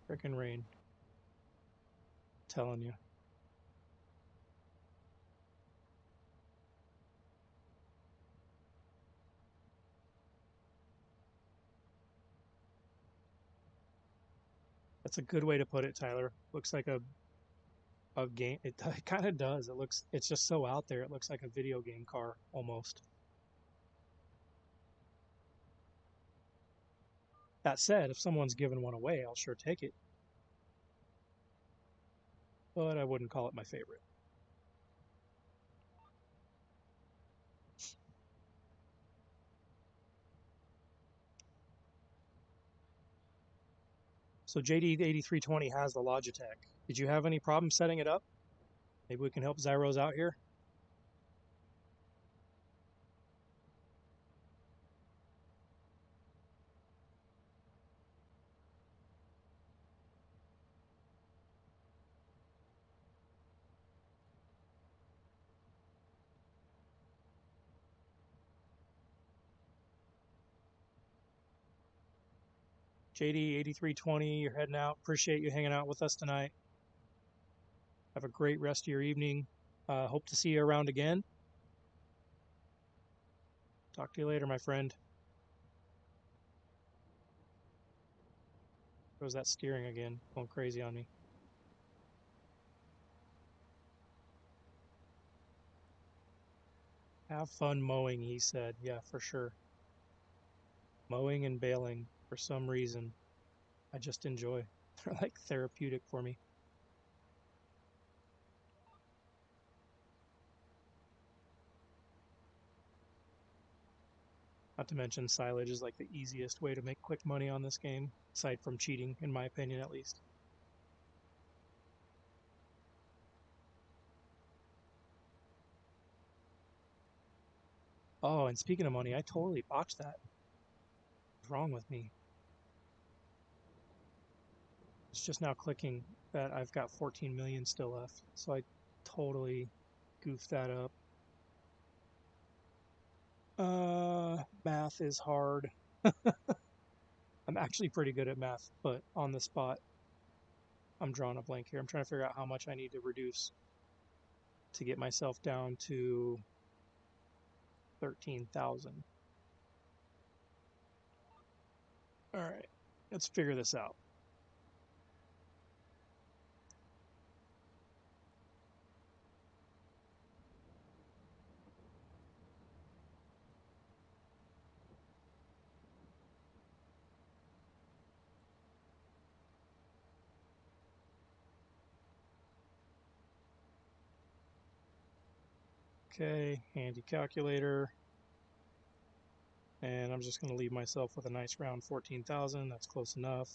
Frickin' rain. Telling you. That's a good way to put it, Tyler. Looks like a game. It kind of does. It's just so out there. It looks like a video game car almost. That said, if someone's giving one away, I'll sure take it. But I wouldn't call it my favorite. So JD8320 has the Logitech. Did you have any problem setting it up? Maybe we can help Zyros out here. JD8320, you're heading out. Appreciate you hanging out with us tonight. Have a great rest of your evening. Hope to see you around again. Talk to you later, my friend. Goes that steering again, going crazy on me. Have fun mowing, he said. Yeah, for sure. Mowing and baling, for some reason, I just enjoy. They're like therapeutic for me. Not to mention silage is like the easiest way to make quick money on this game, aside from cheating, in my opinion at least. Oh, and speaking of money, I totally botched that. What's wrong with me? It's just now clicking that I've got 14 million still left, so I totally goofed that up. Math is hard. I'm actually pretty good at math, but on the spot, I'm drawing a blank here. I'm trying to figure out how much I need to reduce to get myself down to 13,000. All right, let's figure this out. Okay, handy calculator. And I'm just going to leave myself with a nice round 14,000. That's close enough.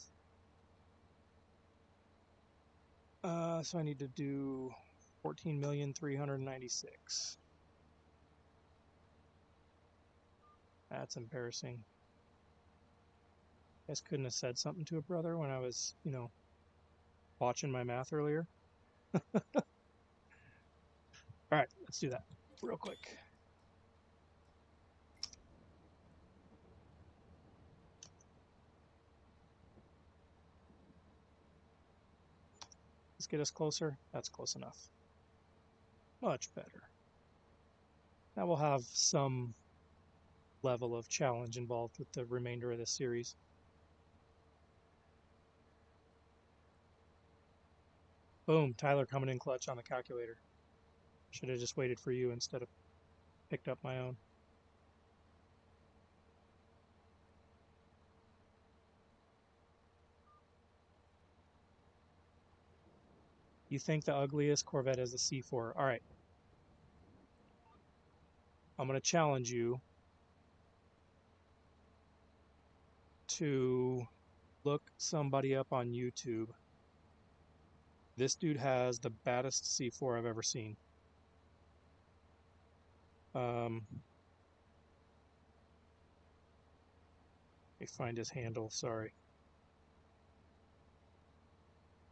So I need to do 14,396,000. That's embarrassing. I guess couldn't have said something to a brother when I was, watching my math earlier. All right, let's do that real quick. Let's get us closer. That's close enough. Much better. Now we'll have some level of challenge involved with the remainder of this series. Boom, Tyler coming in clutch on the calculator. Should have just waited for you instead of picked up my own. You think the ugliest Corvette is a C4. All right. I'm going to challenge you to look somebody up on YouTube. This dude has the baddest C4 I've ever seen. Let me find his handle, sorry.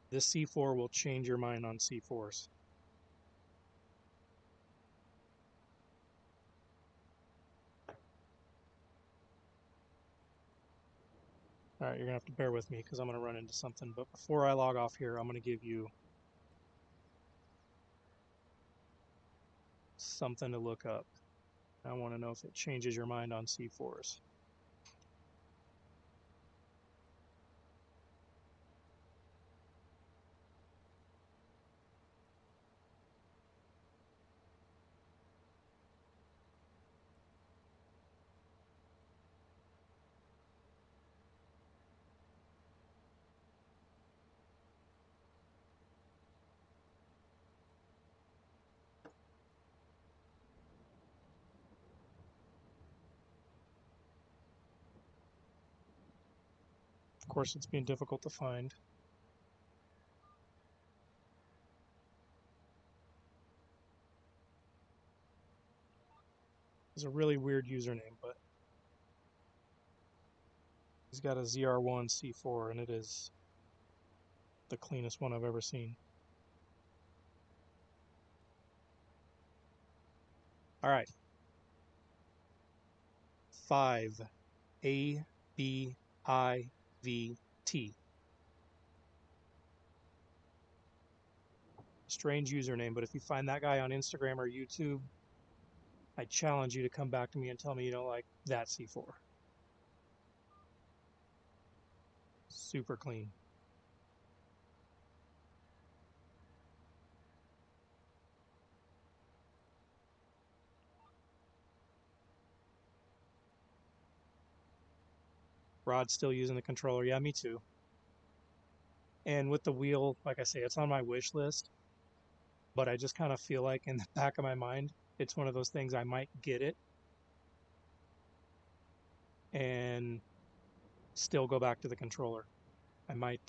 This C4 will change your mind on C4s. All right, you're going to have to bear with me because I'm going to run into something. But before I log off here, I'm going to give you something to look up. I want to know if it changes your mind on C4s. Of course, it's being difficult to find. It's a really weird username, but he's got a ZR1 C4, and it is the cleanest one I've ever seen. All right. 5 ABIVT. Strange username, but if you find that guy on Instagram or YouTube, I challenge you to come back to me and tell me you don't like that C4. Super clean. Rod's still using the controller. Yeah, me too. And with the wheel, like I say, it's on my wish list, but I just kind of feel like in the back of my mind, it's one of those things I might get it and still go back to the controller. I might,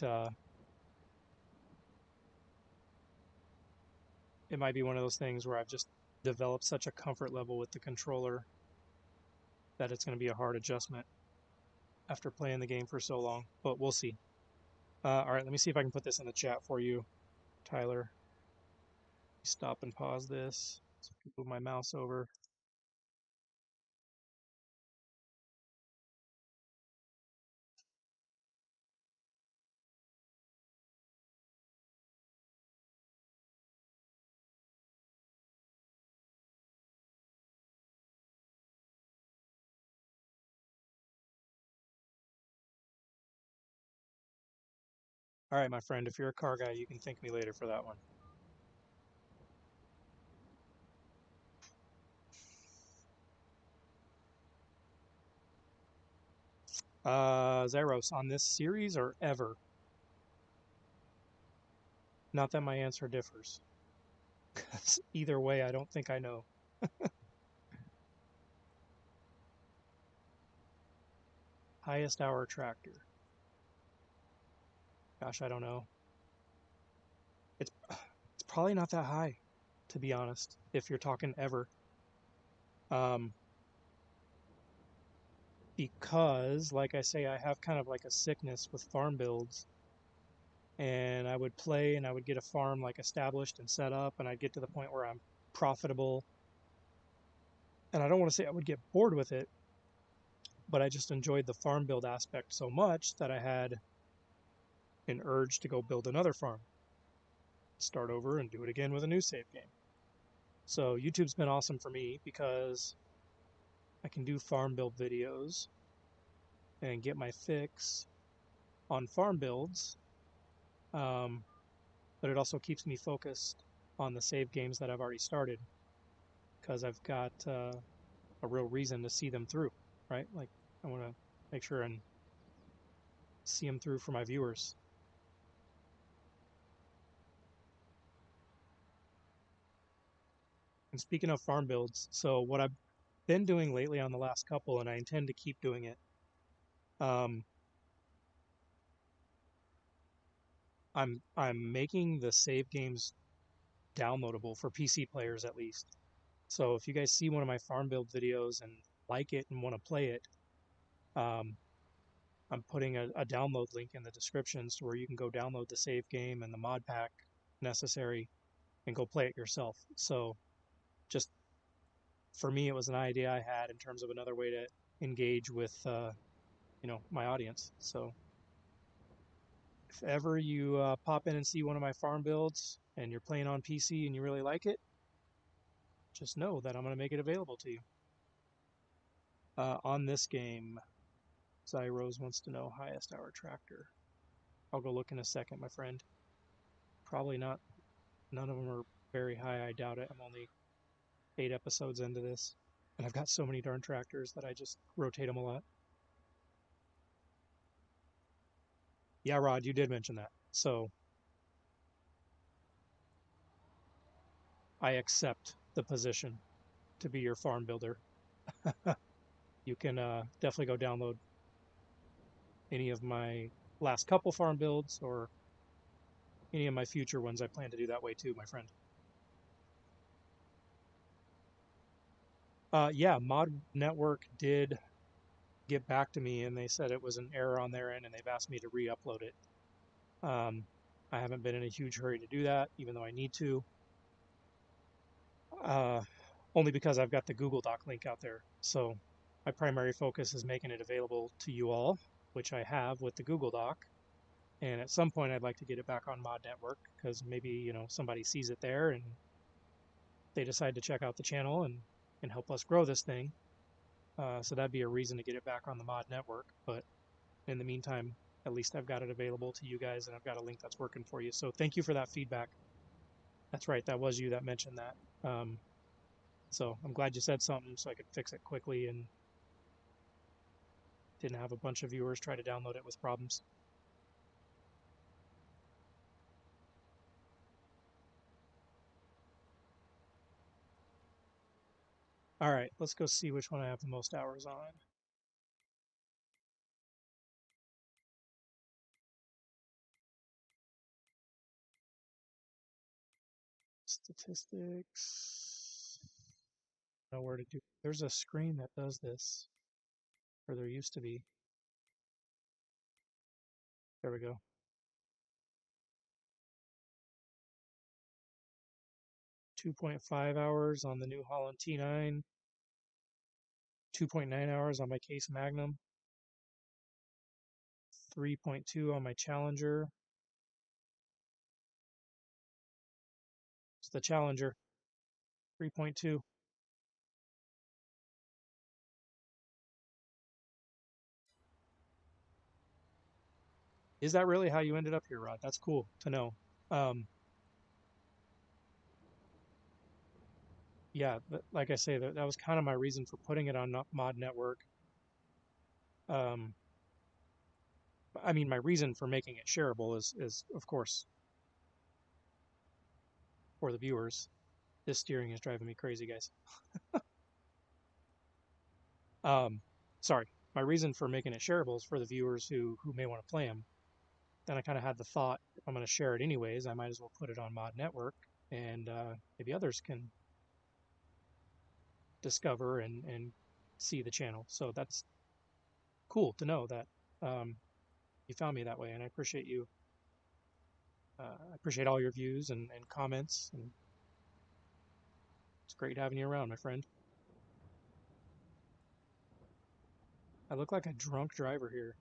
it might be one of those things where I've just developed such a comfort level with the controller that it's going to be a hard adjustment after playing the game for so long, but we'll see. All right, let me see if I can put this in the chat for you, Tyler. Stop and pause this. So I can move my mouse over. All right, my friend, if you're a car guy, you can thank me later for that one. Zeros, on this series or ever? Not that my answer differs. 'Cause either way, I don't think I know. Highest hour tractor. Gosh, I don't know. It's probably not that high, to be honest, if you're talking ever. Um, because, like I say, I have kind of like a sickness with farm builds. And I would play and I would get a farm like established and set up, and I'd get to the point where I'm profitable. And I don't want to say I would get bored with it, but I just enjoyed the farm build aspect so much that I had an urge to go build another farm, start over and do it again with a new save game. So YouTube's been awesome for me because I can do farm build videos and get my fix on farm builds, um, but it also keeps me focused on the save games that I've already started because I've got a real reason to see them through, right? Like I want to make sure and see them through for my viewers. And speaking of farm builds, so what I've been doing lately on the last couple, and I intend to keep doing it, um, I'm making the save games downloadable for PC players at least. So if you guys see one of my farm build videos and like it and want to play it, um, I'm putting a download link in the descriptions to where you can go download the save game and the mod pack necessary and go play it yourself. So just for me, it was an idea I had in terms of another way to engage with, my audience. So if ever you pop in and see one of my farm builds and you're playing on PC and you really like it, just know that I'm going to make it available to you. On this game, Zyros wants to know highest hour tractor. I'll go look in a second, my friend. Probably not. None of them are very high. I doubt it. I'm only 8 episodes into this, and I've got so many darn tractors that I just rotate them a lot. Yeah, Rod, you did mention that. So I accept the position to be your farm builder. You can definitely go download any of my last couple farm builds or any of my future ones. I plan to do that way too, my friend. Yeah, Mod Network did get back to me and they said it was an error on their end and they've asked me to re-upload it. I haven't been in a huge hurry to do that, even though I need to. Uh, Only because I've got the Google Doc link out there. So my primary focus is making it available to you all, which I have with the Google Doc. And at some point, I'd like to get it back on Mod Network because maybe, somebody sees it there and they decide to check out the channel and help us grow this thing. So that'd be a reason to get it back on the Mod Network. But in the meantime, at least I've got it available to you guys and I've got a link that's working for you. So thank you for that feedback. That's right. That was you that mentioned that. So I'm glad you said something so I could fix it quickly and didn't have a bunch of viewers try to download it with problems. All right, let's go see which one I have the most hours on. Statistics. Know where to do. There's a screen that does this, or there used to be. There we go. 2.5 hours on the New Holland T9. 2.9 hours on my Case Magnum. 3.2 on my Challenger. It's the Challenger. 3.2. Is that really how you ended up here, Rod? That's cool to know. Um, yeah, like I say, that was kind of my reason for putting it on Mod Network. Um, I mean, my reason for making it shareable is of course, for the viewers, This steering is driving me crazy, guys. Sorry. My reason for making it shareable is for the viewers who may want to play them. Then I kind of had the thought, if I'm going to share it anyways, I might as well put it on Mod Network, and maybe others can discover and see the channel. So that's cool to know that you found me that way, and I appreciate you. I appreciate all your views and comments, and it's great having you around, my friend. I look like a drunk driver here.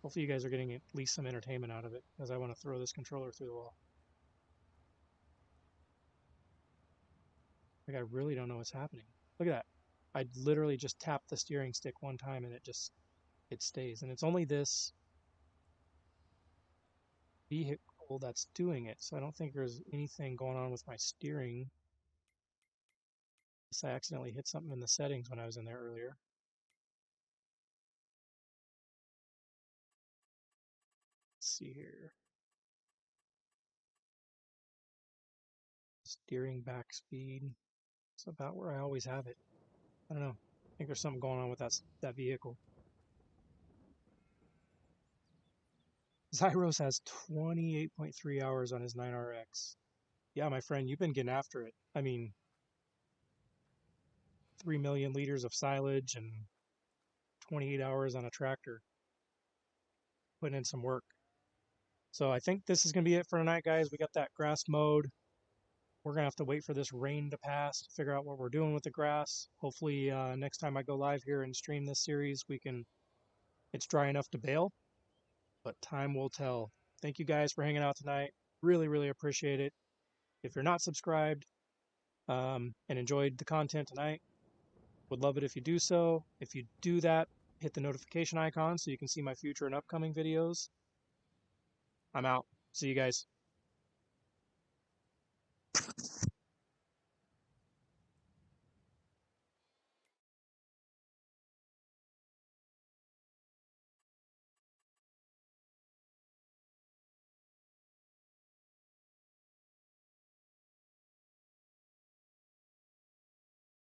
Hopefully you guys are getting at least some entertainment out of it, as I want to throw this controller through the wall. Like, I really don't know what's happening. Look at that. I literally just tapped the steering stick one time and it stays. And it's only this vehicle that's doing it. So I don't think there's anything going on with my steering. Unless I accidentally hit something in the settings when I was in there earlier. Let's see here. Steering back speed. It's about where I always have it. I don't know. I think there's something going on with that vehicle. Zyros has 28.3 hours on his 9RX. Yeah, my friend, you've been getting after it. I mean, 3 million liters of silage and 28 hours on a tractor. Putting in some work. So I think this is going to be it for tonight, guys. We got that grass mowed. We're going to have to wait for this rain to pass to figure out what we're doing with the grass. Hopefully next time I go live here and stream this series, it's dry enough to bale, but time will tell. Thank you guys for hanging out tonight. Really, really appreciate it. If you're not subscribed and enjoyed the content tonight, would love it if you do so. If you do that, hit the notification icon so you can see my future and upcoming videos. I'm out. See you guys.